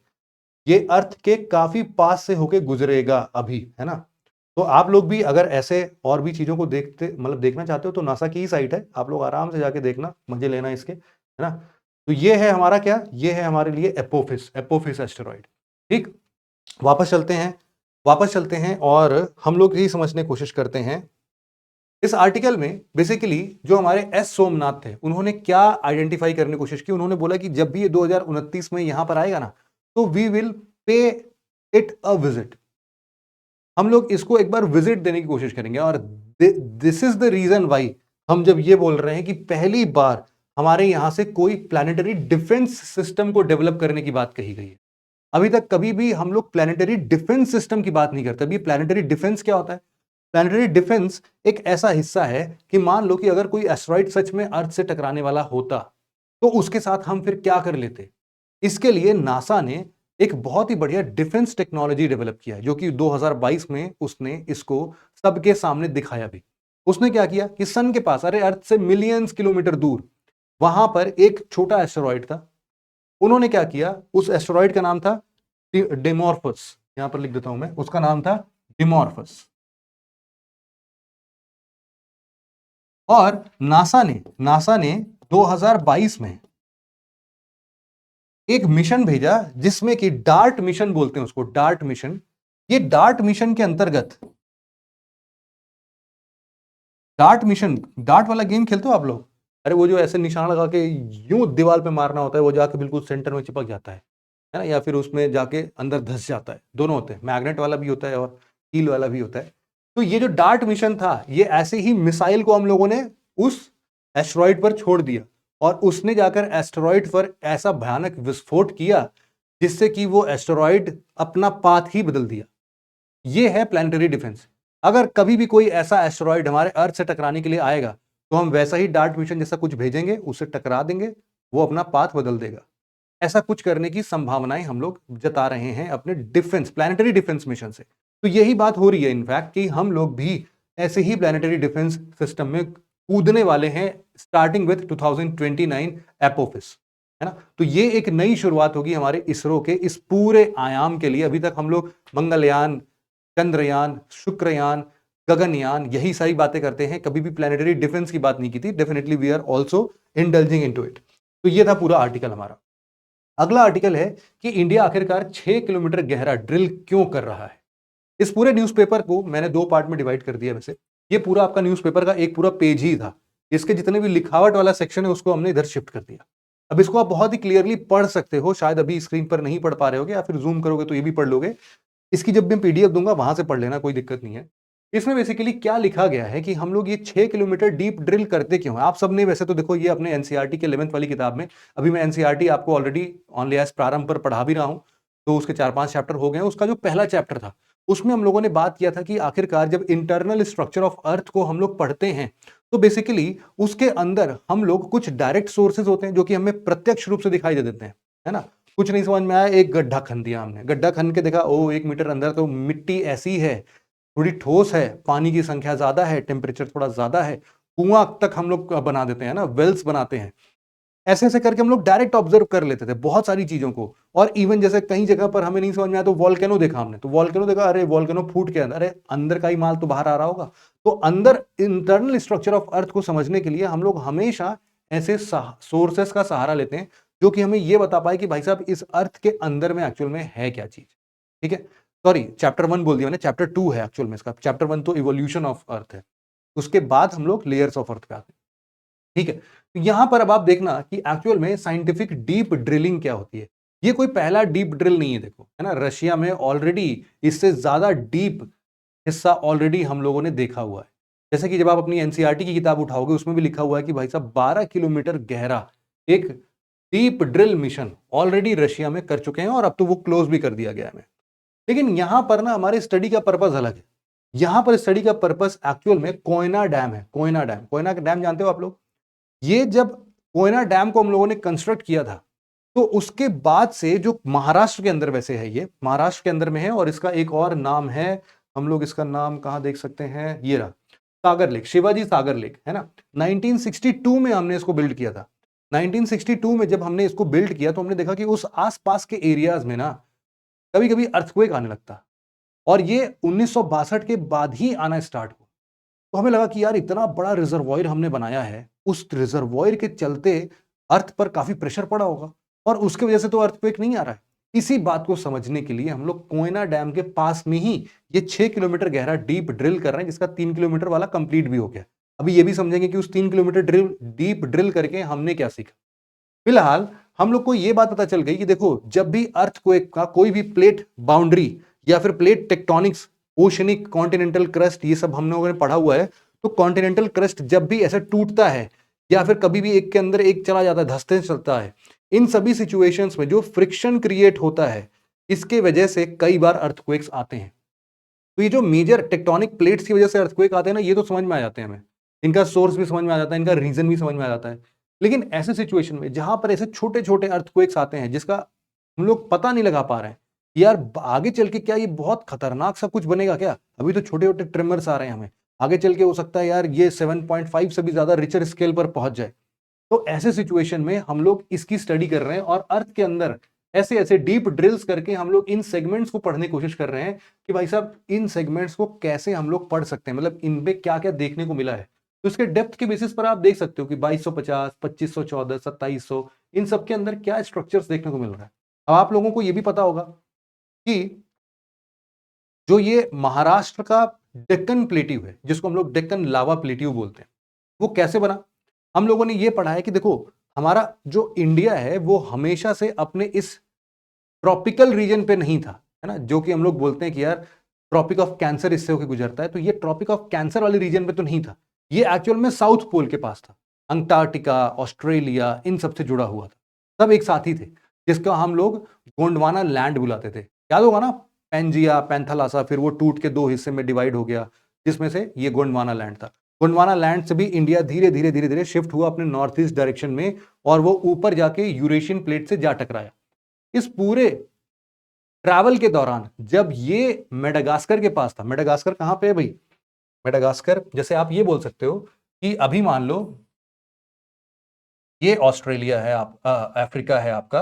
ये अर्थ के काफी पास से होके गुजरेगा अभी, है ना। तो आप लोग भी अगर ऐसे और भी चीजों को देखना चाहते हो तो नासा की ही साइट है, आप लोग आराम से जाके देखना, मजे लेना इसके, है ना। तो ये है हमारा क्या, ये है हमारे लिए एपोफिस एस्टेरॉइड। ठीक, वापस चलते हैं और हम लोग यही समझने की कोशिश करते हैं। इस आर्टिकल में बेसिकली जो हमारे एस सोमनाथ थे, उन्होंने क्या आइडेंटिफाई करने की कोशिश की, उन्होंने बोला कि जब भी ये 2029 में यहां पर आएगा ना, तो we will pay it a visit. हम लोग इसको एक बार विजिट देने की कोशिश करेंगे। और this is the reason why हम जब ये बोल रहे हैं कि पहली बार हमारे यहां से कोई प्लैनेटरी डिफेंस सिस्टम को डेवलप करने की बात कही गई है। अभी तक कभी भी हम लोग प्लैनेटरी डिफेंस सिस्टम की बात नहीं करते। अभी प्लैनेटरी डिफेंस क्या होता है? प्लैनेटरी डिफेंस एक ऐसा हिस्सा है कि मान लो कि अगर कोई एस्ट्रॉइड सच में अर्थ से टकराने वाला होता, तो उसके साथ हम फिर क्या कर लेते। इसके लिए नासा ने एक बहुत ही बढ़िया डिफेंस टेक्नोलॉजी डेवलप किया है, जो कि 2022 में उसने इसको सबके सामने दिखाया भी। उसने क्या किया कि सन के पास, अरे अर्थ से मिलियंस किलोमीटर दूर, वहां पर एक छोटा एस्टेरॉइड था। उन्होंने क्या किया, उस एस्टेरॉइड का नाम था डिमॉर्फस। यहां पर लिख देता हूं मैं, उसका नाम था डिमॉर्फस। और नासा ने 2022 में एक मिशन भेजा, जिसमें कि डार्ट मिशन बोलते हैं उसको, डार्ट मिशन। ये डार्ट मिशन के अंतर्गत, डार्ट वाला गेम खेलते हो आप लोग? अरे वो जो ऐसे निशान लगा के यूं दीवार पे मारना होता है, वो जाके बिल्कुल सेंटर में चिपक जाता है ना, या फिर उसमें जाके अंदर धंस जाता है। दोनों होते हैं, मैग्नेट वाला भी होता है और कील वाला भी होता है। तो ये जो डार्ट मिशन था, ये ऐसे ही मिसाइल को हम लोगों ने उस एस्टेरॉइड पर छोड़ दिया, और उसने जाकर एस्टेरॉइड पर ऐसा भयानक विस्फोट किया जिससे कि वो एस्टेरॉइड अपना पाथ ही बदल दिया। ये है प्लैनेटरी डिफेंस। अगर कभी भी कोई ऐसा एस्टेरॉइड हमारे अर्थ से टकराने के लिए आएगा, तो हम वैसा ही डार्ट मिशन जैसा कुछ भेजेंगे, उससे टकरा देंगे, वो अपना पाथ बदल देगा। ऐसा कुछ करने की संभावनाएं हम लोग जता रहे हैं अपने प्लैनेटरी डिफेंस मिशन से। तो यही बात हो रही है इनफैक्ट कि हम लोग भी ऐसे ही प्लैनेटरी डिफेंस सिस्टम में कूदने वाले हैं, स्टार्टिंग विथ 2029 एपोफिस, है ना। तो ये एक नई शुरुआत होगी हमारे इसरो के इस पूरे आयाम के लिए। अभी तक हम लोग मंगलयान, चंद्रयान, शुक्रयान, गगनयान, यही सारी बातें करते हैं, कभी भी प्लैनेटरी डिफेंस की बात नहीं की थी। Definitely we are also indulging into it. तो ये था पूरा आर्टिकल हमारा। अगला आर्टिकल है कि इंडिया आखिरकार 6 किलोमीटर गहरा ड्रिल क्यों कर रहा है। इस पूरे न्यूज़पेपर को मैंने 2 पार्ट में डिवाइड कर दिया। वैसे ये पूरा आपका न्यूज़पेपर का एक पूरा पेज ही था, इसके जितने भी लिखावट वाला सेक्शन है उसको हमने इधर शिफ्ट कर दिया। अब इसको आप बहुत ही क्लियरली पढ़ सकते हो, शायद अभी स्क्रीन पर नहीं पढ़ पा रहे होगे, या फिर जूम करोगे तो ये भी पढ़ लोगे। इसकी जब मैं पीडीएफ दूंगा वहां से पढ़ लेना, कोई दिक्कत नहीं है। इसमें बेसिकली क्या लिखा गया है कि हम लोग ये 6 किलोमीटर डीप ड्रिल करते क्यों हैं। आप सबने वैसे तो देखो ये अपने एनसीईआरटी के 11th वाली किताब में, अभी मैं एनसीईआरटी आपको ऑलरेडी ऑनली एज प्रारंभ पर पढ़ा भी रहा हूं, तो उसके 4-5 चैप्टर हो गए हैं। उसका जो पहला चैप्टर था उसमें हम लोगों ने बात किया था कि आखिरकार जब इंटरनल स्ट्रक्चर ऑफ अर्थ को हम लोग पढ़ते हैं, तो बेसिकली उसके अंदर हम लोग कुछ डायरेक्ट सोर्सेज होते हैं जो कि हमें प्रत्यक्ष रूप से दिखाई दे देते हैं, है ना। कुछ नहीं समझ में आया, एक गड्ढा खन दिया हमने, गड्ढा खन के देखा, ओ 1 मीटर अंदर तो मिट्टी ऐसी है, थोड़ी ठोस है, पानी की संख्या ज्यादा है, टेम्परेचर थोड़ा ज्यादा है, कुआं तक हम लोग बना देते हैं ना, वेल्स बनाते हैं। ऐसे ऐसे करके हम लोग डायरेक्ट ऑब्जर्व कर लेते थे बहुत सारी चीजों को। और इवन जैसे कई जगह पर हमें नहीं समझ में आया तो वॉल्केनो देखा हमने, तो वॉल्केनो देखा, अरे वॉल्केनो फूट के अंदर, अरे अंदर का ही माल तो बाहर आ रहा होगा। तो अंदर इंटरनल स्ट्रक्चर ऑफ अर्थ को समझने के लिए हम लोग हमेशा ऐसे सोर्सेस का सहारा लेते हैं जो कि हमें ये बता पाए कि भाई साहब इस अर्थ के अंदर में एक्चुअल में है क्या चीज। ठीक है, सॉरी चैप्टर 1 बोल दिया मैंने, चैप्टर 2 है एक्चुअल में इसका। चैप्टर 1 तो इवोल्यूशन ऑफ अर्थ है, उसके बाद हम लोग लेयर्स ऑफ अर्थ पे आते हैं। ठीक है, तो यहां पर अब आप देखना कि एक्चुअल में साइंटिफिक डीप ड्रिलिंग क्या होती है। ये कोई पहला डीप ड्रिल नहीं है, देखो है ना, रशिया में ऑलरेडी इससे ज्यादा डीप हिस्सा ऑलरेडी हम लोगों ने देखा हुआ है। जैसे कि जब आप अपनी एनसीईआरटी की किताब उठाओगे उसमें भी लिखा हुआ है कि भाई साहब 12 किलोमीटर गहरा एक deep drill mission already Russia में कर चुके हैं, और अब तो वो क्लोज भी कर दिया गया है। लेकिन यहां पर ना हमारे स्टडी का पर्पस अलग है। यहां पर स्टडी का पर्पस एक्चुअल में कोयना डैम है। कोयना डैम, कोयना डैम जानते हो आप लोग? ये जब कोयना डैम को हम लोगों ने कंस्ट्रक्ट किया था, तो उसके बाद से जो महाराष्ट्र के अंदर, वैसे है ये महाराष्ट्र के अंदर में है, और इसका एक और नाम है, हम लोग इसका नाम कहां देख सकते हैं, ये रहा, सागर लेक, शिवाजी सागर लेक, है ना। 1962 में हमने इसको बिल्ड किया था। 1962 में जब हमने इसको बिल्ड किया तो हमने देखा कि उस आसपास के एरियाज में ना कभी कभी अर्थक्वेक आने लगता है, और ये 1962 के बाद ही आना स्टार्ट हुआ। तो हमें लगा कि यार इतना बड़ा रिजर्वॉयर हमने बनाया है, उस रिजर्वॉयर के चलते अर्थ पर काफी प्रेशर पड़ा होगा, और उसकी वजह से तो अर्थक्वेक नहीं आ रहा है। इसी बात को समझने के लिए हम लोग कोयना डैम के पास में ही ये 6 किलोमीटर गहरा डीप ड्रिल कर रहे हैं, जिसका 3 किलोमीटर वाला कंप्लीट भी हो गया। अभी ये भी समझेंगे कि उस 3 किलोमीटर डीप ड्रिल करके हमने क्या सीखा। फिलहाल हम लोग को यह बात पता चल गई कि देखो, जब भी अर्थक्वेक का कोई भी प्लेट बाउंड्री या फिर plate tectonics, oceanic, continental crust, ये सब हम लोगों ने पढ़ा हुआ है। तो कॉन्टिनेंटल क्रस्ट जब भी ऐसे टूटता है या फिर कभी भी एक के अंदर एक चला जाता है, धंसते चलता है, इन सभी सिचुएशंस में जो फ्रिक्शन क्रिएट होता है, इसके वजह से कई बार अर्थक्वेक्स आते हैं। तो ये जो मेजर टेक्टोनिक प्लेट्स की वजह से अर्थक्वेक आते हैं ना, ये तो समझ में आ जाते हैं हमें, इनका सोर्स भी समझ में आ जाता है, इनका रीजन भी समझ में आ जाता है। लेकिन ऐसे सिचुएशन में जहां पर ऐसे छोटे छोटे अर्थक्वेक्स आते हैं जिसका हम लोग पता नहीं लगा पा रहे हैं, यार आगे चल के क्या ये बहुत खतरनाक सा कुछ बनेगा क्या, अभी तो छोटे छोटे ट्रिमर्स आ रहे हैं, हमें आगे चल के हो सकता है यार ये 7.5 से भी ज्यादा रिचर स्केल पर पहुंच जाए। तो ऐसे सिचुएशन में हम लोग इसकी स्टडी कर रहे हैं, और अर्थ के अंदर ऐसे ऐसे डीप ड्रिल्स करके हम लोग इन सेगमेंट्स को पढ़ने की कोशिश कर रहे हैं कि भाई साहब इन सेगमेंट्स को कैसे हम लोग पढ़ सकते हैं, मतलब इनमें क्या क्या देखने को मिला है। तो इसके डेप्थ के बेसिस पर आप देख सकते हो कि 2250, 2514, 2700, इन सब के अंदर क्या स्ट्रक्चर्स देखने को मिल रहा है। अब आप लोगों को यह भी पता होगा कि जो ये महाराष्ट्र का डेक्कन प्लेट्यू है, जिसको हम लोग डेक्कन लावा प्लेट्यू बोलते हैं, वो कैसे बना। हम लोगों ने ये पढ़ा है कि देखो, हमारा जो इंडिया है वो हमेशा से अपने इस ट्रॉपिकल रीजन पे नहीं था, है ना, जो कि हम लोग बोलते हैं कि यार ट्रॉपिक ऑफ कैंसर इससे होकर गुजरता है, तो ये ट्रॉपिक ऑफ कैंसर वाले रीजन पे तो नहीं था, ये एक्चुअल में साउथ पोल के पास था। अंटार्कटिका, ऑस्ट्रेलिया, इन सबसे जुड़ा हुआ था, सब एक साथ ही थे, जिसका हम लोग गोंडवाना लैंड बुलाते थे। याद होगा ना, पेंजिया, पैंथालासा, फिर वो टूट के 2 हिस्से में डिवाइड हो गया, जिसमें से ये गोंडवाना लैंड था। गोंडवाना लैंड से भी इंडिया धीरे धीरे धीरे धीरे शिफ्ट हुआ अपने नॉर्थ ईस्ट डायरेक्शन में, और वो ऊपर जाके यूरेशियन प्लेट से जा टकराया। इस पूरे ट्रैवल के दौरान जब ये मेडागास्कर के पास था, मेडागास्कर कहां पे है भाई, मेडागास्कर जैसे आप ये बोल सकते हो कि अभी मान लो ये ऑस्ट्रेलिया है, आप अफ्रीका है आपका,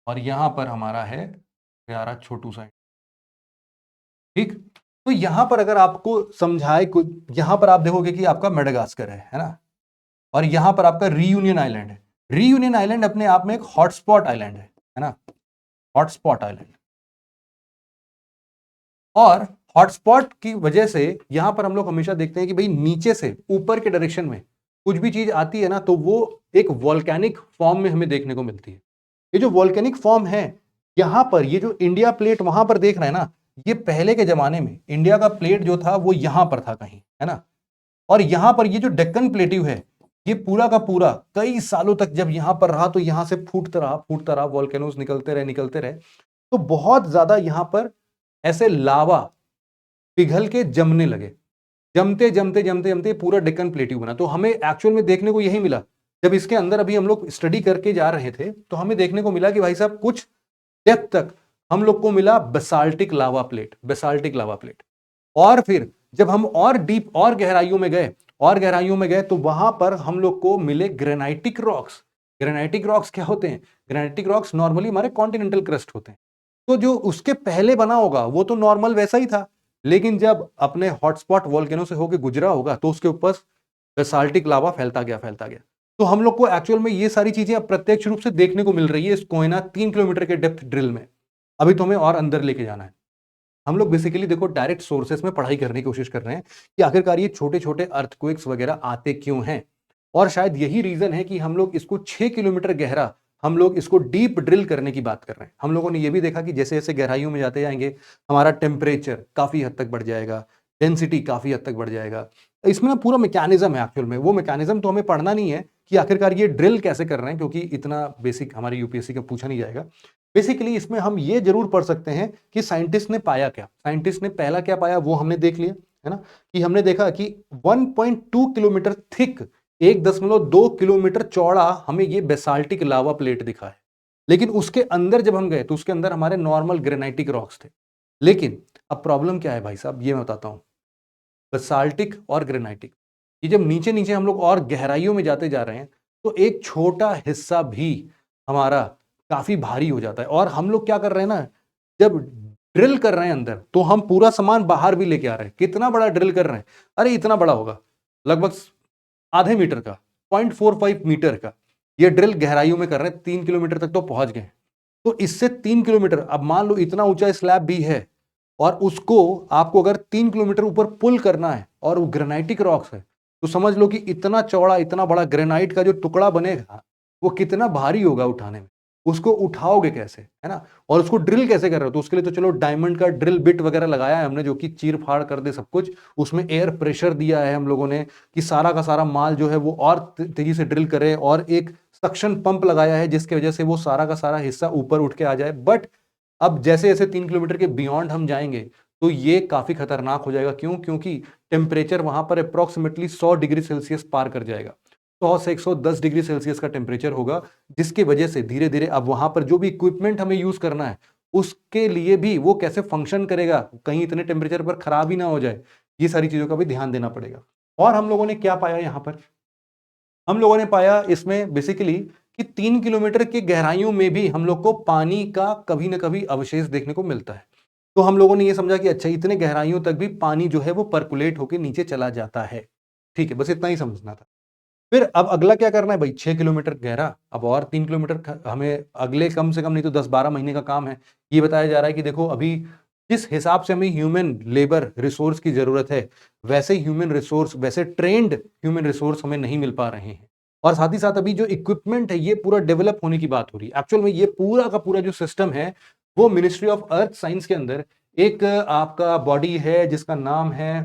और यहां पर हमारा है प्यारा छोटू सा, ठीक। तो यहां पर अगर आपको समझाए कुछ, यहां पर आप देखोगे कि आपका मेडागास्कर है ना, और यहां पर आपका रीयूनियन आइलैंड है। रीयूनियन आइलैंड अपने आप में एक हॉटस्पॉट आइलैंड है ना, हॉटस्पॉट आइलैंड। और हॉटस्पॉट की वजह से यहां पर हम लोग हमेशा देखते हैं कि भाई नीचे से ऊपर के डायरेक्शन में कुछ भी चीज आती है ना, तो वो एक वॉल्केनिक फॉर्म में हमें देखने को मिलती है। ये जो वॉल्केनिक फॉर्म है, यहां पर ये जो इंडिया प्लेट वहां पर देख रहे हैं ना, ये पहले के जमाने में इंडिया का प्लेट जो था वो यहां पर था कहीं, है ना। और यहां पर ये जो डेक्कन प्लेट्यू है, ये पूरा का पूरा कई सालों तक जब यहां पर रहा, तो यहां से फूटता रहा, वॉल्केनोस निकलते रहे, तो बहुत ज्यादा यहां पर ऐसे लावा पिघल के जमने लगे, जमते जमते जमते जमते पूरा डेक्कन प्लेट्यू बना। तो हमें एक्चुअल में देखने को यही मिला, जब इसके अंदर अभी हम लोग स्टडी करके जा रहे थे, तो हमें देखने को मिला कि भाई साहब कुछ डेप्थ तक हम लोग को मिला basaltic lava plate, basaltic lava plate. और फिर जब हम और डीप और गहराइयों में गए तो वहां पर हम लोग को मिले ग्रेनाइटिक रॉक्स। ग्रेनाइटिक रॉक्स क्या होते हैं? ग्रेनाइटिक रॉक्स नॉर्मली हमारे कॉन्टिनेंटल क्रस्ट होते हैं, तो जो उसके पहले बना होगा वो तो नॉर्मल वैसा ही था, लेकिन जब अपने हॉटस्पॉट वॉल्केनो से होकर गुजरा होगा तो उसके ऊपर बेसाल्टिक लावा फैलता गया। तो हम लोग को एक्चुअल में ये सारी चीजें अब प्रत्यक्ष रूप से देखने को मिल रही है इस कोयना 3 किलोमीटर के डेप्थ ड्रिल में। अभी तो हमें और अंदर लेके जाना है। हम लोग बेसिकली देखो डायरेक्ट सोर्सेस में पढ़ाई करने की कोशिश कर रहे हैं कि आखिरकार ये छोटे छोटे अर्थक्वेक्स वगैरह आते क्यों हैं, और शायद यही रीजन है कि हम लोग इसको 6 किलोमीटर गहरा हम लोग इसको डीप ड्रिल करने की बात कर रहे हैं। हम लोगों ने ये भी देखा कि जैसे जैसे गहराइयों में जाते जाएंगे हमारा टेम्परेचर काफी हद तक बढ़ जाएगा, डेंसिटी काफी हद तक बढ़ जाएगा। इसमें ना पूरा मैकेनिज्म है एक्चुअल में, वो मैकेनिज्म तो हमें पढ़ना नहीं है कि आखिरकार ये ड्रिल कैसे कर रहे हैं, क्योंकि इतना बेसिक हमारे यूपीएससी का पूछा नहीं जाएगा। बेसिकली इसमें हम ये जरूर पढ़ सकते हैं कि साइंटिस्ट ने पाया क्या, साइंटिस्ट ने पहला क्या पाया वो हमने देख लिया है ना, कि हमने देखा कि 1.2 किलोमीटर थिक 1.2 किलोमीटर चौड़ा हमें ये बेसाल्टिक लावा प्लेट दिखा है। लेकिन उसके अंदर जब हम गए तो उसके अंदर हमारे नॉर्मल ग्रेनाइटिक रॉक्स थे। लेकिन अब प्रॉब्लम क्या है भाई साहब, ये मैं बताता हूं। बेसाल्टिक और ग्रेनाइटिक, ये जब नीचे नीचे हम लोग और गहराइयों में जाते जा रहे हैं तो एक छोटा हिस्सा भी हमारा काफी भारी हो जाता है। और हम लोग क्या कर रहे हैं ना, जब ड्रिल कर रहे हैं अंदर तो हम पूरा सामान बाहर भी लेके आ रहे हैं। कितना बड़ा ड्रिल कर रहे हैं, अरे इतना बड़ा होगा, लगभग आधे मीटर का, 0.45 मीटर का ये ड्रिल गहराइयों में कर रहे हैं। 3 किलोमीटर तक तो पहुंच गए। तो इससे 3 किलोमीटर, अब मान लो इतना ऊंचा स्लैब भी है और उसको आपको अगर 3 किलोमीटर ऊपर पुल करना है और वो ग्रेनाइटिक रॉक्स है, तो समझ लो कि इतना चौड़ा इतना बड़ा ग्रेनाइट का जो टुकड़ा बनेगा वो कितना भारी होगा उठाने में। उसको उठाओगे कैसे, है ना, और उसको ड्रिल कैसे कर रहे हो, तो उसके लिए तो चलो डायमंड का ड्रिल बिट वगैरह लगाया है हमने जो कि चीर फाड़ कर दे सब कुछ। उसमें एयर प्रेशर दिया है हम लोगों ने कि सारा का सारा माल जो है वो और तेजी से ड्रिल करे, और एक सक्शन पंप लगाया है जिसकी वजह से वो सारा का सारा हिस्सा ऊपर उठ के आ जाए। बट अब जैसे जैसे 3 किलोमीटर के बियॉन्ड हम जाएंगे तो ये काफी खतरनाक हो जाएगा। क्यों? क्योंकि टेम्परेचर वहां पर अप्रोक्सीमेटली 100 डिग्री सेल्सियस पार कर जाएगा। 100 से 110 डिग्री सेल्सियस का टेम्परेचर होगा, जिसकी वजह से धीरे धीरे अब वहां पर जो भी इक्विपमेंट हमें यूज करना है उसके लिए भी वो कैसे फंक्शन करेगा, कहीं इतने टेम्परेचर पर खराब ही ना हो जाए, ये सारी चीजों का भी ध्यान देना पड़ेगा। और हम लोगों ने क्या पाया यहां पर, हम लोगों ने पाया इसमें बेसिकली कि 3 किलोमीटर की गहराइयों में भी हम लोग को पानी का कभी ना कभी अवशेष देखने को मिलता है। तो हम लोगों ने ये समझा कि अच्छा इतने गहराइयों तक भी पानी जो है वो पर्कुलेट होकर नीचे चला जाता है। ठीक है, बस इतना ही समझना था। फिर अब अगला क्या करना है भाई, 6 किलोमीटर गहरा, अब और 3 किलोमीटर हमें अगले कम से कम नहीं तो 10-12 महीने का काम है। ये बताया जा रहा है कि देखो अभी जिस हिसाब से हमें ह्यूमन लेबर रिसोर्स की जरूरत है, वैसे ह्यूमन रिसोर्स, वैसे ट्रेंड ह्यूमन रिसोर्स हमें नहीं मिल पा रहे हैं। और साथ ही साथ अभी जो इक्विपमेंट है ये पूरा डेवलप होने की बात हो रही है। एक्चुअल में ये पूरा का पूरा जो सिस्टम है वो मिनिस्ट्री ऑफ अर्थ साइंस के अंदर एक आपका बॉडी है जिसका नाम है,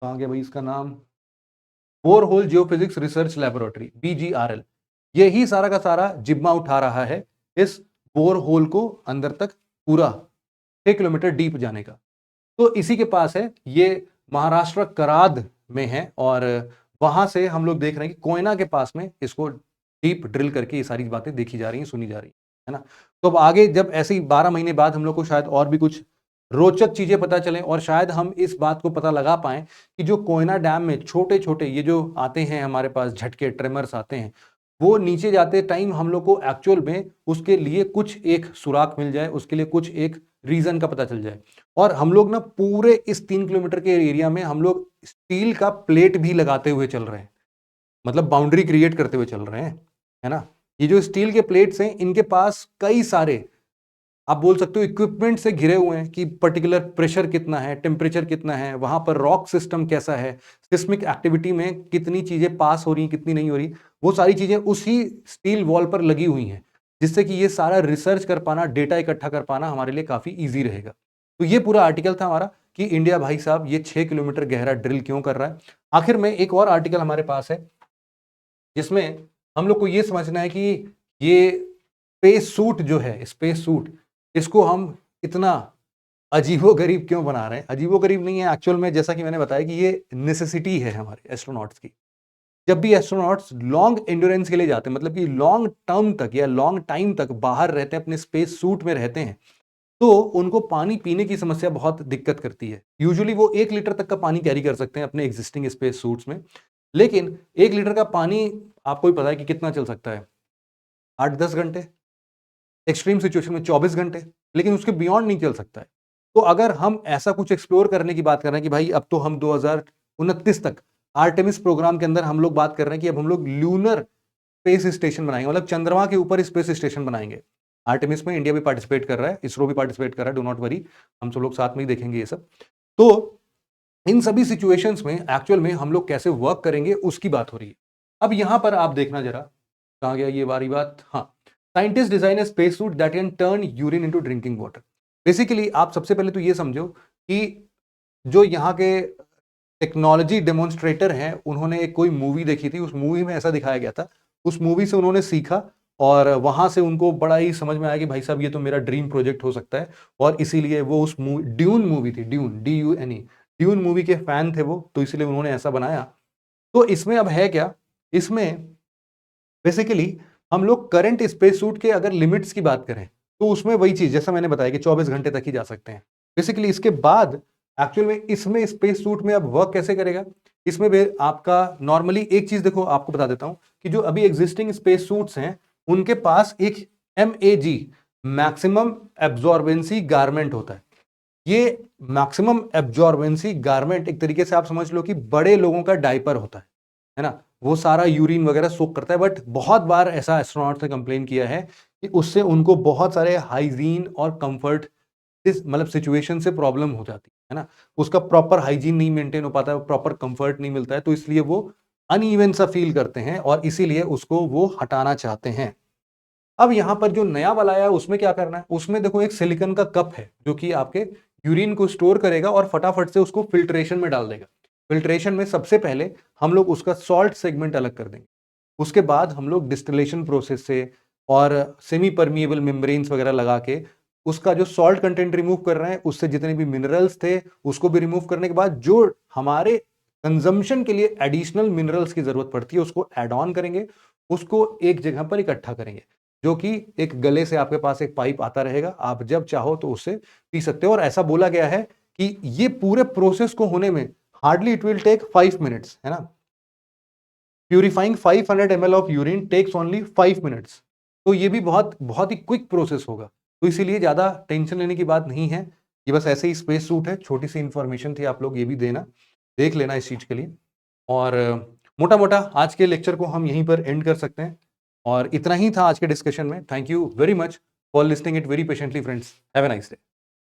कहाँ गया भाई इसका नाम, borehole geophysics research laboratory, BGRL। यही सारा का सारा जिम्मा उठा रहा है इस बोरहोल को अंदर तक पूरा 6 किलोमीटर डीप जाने का। तो इसी के पास है, ये महाराष्ट्र कराद में है, और वहां से हम लोग देख रहे हैं कि कोयना के पास में इसको डीप ड्रिल करके ये सारी बातें देखी जा रही हैं, सुनी जा रही है ना। तो अब आगे जब ऐसे ही 12 महीने बाद हम लोग को शायद और भी कुछ रोचक चीजें पता चलें, और शायद हम इस बात को पता लगा पाएं कि जो कोयना डैम में छोटे छोटे ये जो आते हैं हमारे पास झटके, ट्रेमर्स आते हैं, वो नीचे जाते टाइम हम लोग को एक्चुअल में उसके लिए कुछ एक सुराग मिल जाए, उसके लिए कुछ एक रीजन का पता चल जाए। और हम लोग ना पूरे इस 3 किलोमीटर के एरिया में हम लोग स्टील का प्लेट भी लगाते हुए चल रहे हैं, मतलब बाउंड्री क्रिएट करते हुए चल रहे हैं, है ना। ये जो स्टील के प्लेट्स हैं इनके पास कई सारे आप बोल सकते हो इक्विपमेंट से घिरे हुए हैं कि पर्टिकुलर प्रेशर कितना है, टेम्परेचर कितना है, वहां पर रॉक सिस्टम कैसा है, सिस्मिक एक्टिविटी में कितनी चीजें पास हो रही हैं, कितनी नहीं हो रही, वो सारी चीजें उसी स्टील वॉल पर लगी हुई हैं, जिससे कि ये सारा रिसर्च कर पाना, डेटा इकट्ठा कर पाना हमारे लिए काफी ईजी रहेगा। तो ये पूरा आर्टिकल था हमारा कि इंडिया भाई साहब ये 6 किलोमीटर गहरा ड्रिल क्यों कर रहा है। आखिर में एक और आर्टिकल हमारे पास है जिसमें हम लोग को ये समझना है कि ये स्पेस सूट जो है, स्पेस सूट, इसको हम इतना अजीबोगरीब क्यों बना रहे हैं। अजीबोगरीब नहीं है एक्चुअल में, जैसा कि मैंने बताया कि ये नेसेसिटी है हमारे एस्ट्रोनॉट्स की। जब भी एस्ट्रोनॉट्स लॉन्ग एंड्योरेंस के लिए जाते हैं, मतलब कि लॉन्ग टर्म तक या लॉन्ग टाइम तक बाहर रहते हैं, अपने स्पेस सूट में रहते हैं, तो उनको पानी पीने की समस्या बहुत दिक्कत करती है। यूजुअली वो 1 लीटर तक का पानी कैरी कर सकते हैं अपने एग्जिस्टिंग स्पेस सूट्स में, लेकिन 1 लीटर का पानी आपको भी पता है कि कितना चल सकता है, 8-10 घंटे, एक्सट्रीम सिचुएशन में 24 घंटे, लेकिन उसके बियॉन्ड नहीं चल सकता है। तो अगर हम ऐसा कुछ एक्सप्लोर करने की बात कर रहे हैं कि भाई अब तो हम 2029 तक आर्टेमिस प्रोग्राम के अंदर हम लोग बात कर रहे हैं कि अब हम लोग ल्यूनर स्पेस स्टेशन बनाएंगे, मतलब चंद्रमा के ऊपर स्पेस स्टेशन बनाएंगे। आर्टेमिस में इंडिया भी पार्टिसिपेट कर रहा है, इसरो भी पार्टिसिपेट कर रहा है, डू नॉट वरी, हम सब लोग साथ में ही देखेंगे ये सब। तो इन सभी सिचुएशंस में एक्चुअल में हम लोग कैसे वर्क करेंगे उसकी बात हो रही है। अब यहां पर आप देखना जरा, कहां गया ये वाली बात, हाँ, scientist design A space suit that can turn urine into drinking water. Basically आप सबसे पहले तो ये समझो कि जो यहाँ के टेक्नोलॉजी डेमोन्स्ट्रेटर हैं, उन्होंने एक कोई मूवी देखी थी, उस मूवी में ऐसा दिखाया गया था, उस मूवी से उन्होंने सीखा और वहां से उनको बड़ा ही समझ में आया कि भाई साहब ये तो मेरा ड्रीम प्रोजेक्ट हो सकता है, और इसीलिए वो उस ड्यून मूवी थी, ड्यून DUNE, ड्यून मूवी के फैन थे वो, तो इसलिए उन्होंने ऐसा बनाया। तो इसमें अब है क्या, इसमें बेसिकली हम लोग करंट स्पेस सूट के अगर लिमिट्स की बात करें तो उसमें वही चीज जैसा मैंने बताया कि 24 घंटे तक ही जा सकते हैं। बेसिकली इसके बाद एक्चुअल में इसमें स्पेस सूट में अब वर्क कैसे करेगा, इसमें भी आपका नॉर्मली एक चीज देखो, आपको बता देता हूं कि जो अभी एग्जिस्टिंग स्पेस सूट्स हैं उनके पास एक MAG, मैक्सिमम एब्जॉर्बेंसी गारमेंट होता है। ये मैक्सिमम एब्जॉर्बेंसी गारमेंट एक तरीके से आप समझ लो कि बड़े लोगों का डायपर होता है ना, वो सारा यूरिन वगैरह सोक करता है। बट बहुत बार ऐसा एस्ट्रोनॉट ने कंप्लेन किया है कि उससे उनको बहुत सारे हाइजीन और कंफर्ट मतलब सिचुएशन से प्रॉब्लम हो जाती है ना, उसका प्रॉपर हाइजीन नहीं मेंटेन हो पाता है, प्रॉपर कंफर्ट नहीं मिलता है, तो इसलिए वो अनइवन सा फील करते हैं और इसीलिए उसको वो हटाना चाहते हैं। अब यहां पर जो नया वाला आया उसमें क्या करना है, उसमें देखो एक सिलिकॉन का कप है जो कि आपके यूरिन को स्टोर करेगा और फटाफट से उसको फिल्ट्रेशन में डाल देगा। फिल्ट्रेशन में सबसे पहले हम लोग उसका सॉल्ट सेगमेंट अलग कर देंगे, उसके बाद हम लोग डिस्टिलेशन प्रोसेस से और सेमी परमिएबल मेम्ब्रेन्स वगैरह लगा के उसका जो सॉल्ट कंटेंट रिमूव कर रहे हैं, उससे जितने भी मिनरल्स थे उसको भी रिमूव करने के बाद जो हमारे कंजम्पशन के लिए एडिशनल मिनरल्स की जरूरत पड़ती है उसको ऐड ऑन करेंगे, उसको एक जगह पर इकट्ठा करेंगे, जो कि एक गले से आपके पास एक पाइप आता रहेगा, आप जब चाहो तो उससे पी सकते हो। और ऐसा बोला गया है कि ये पूरे प्रोसेस को होने में hardly it will take 5 minutes, है ना। Purifying 500 ml of urine takes only 5 minutes. तो ये भी बहुत बहुत ही क्विक प्रोसेस होगा, तो इसीलिए ज्यादा टेंशन लेने की बात नहीं है। ये बस ऐसे ही स्पेस सूट है, छोटी सी इंफॉर्मेशन थी, आप लोग ये भी देख लेना इस चीज के लिए। और मोटा मोटा आज के लेक्चर को हम यहीं पर एंड कर सकते हैं, और इतना ही था आज के डिस्कशन में। Thank you very much for listening it very patiently friends, have a nice day.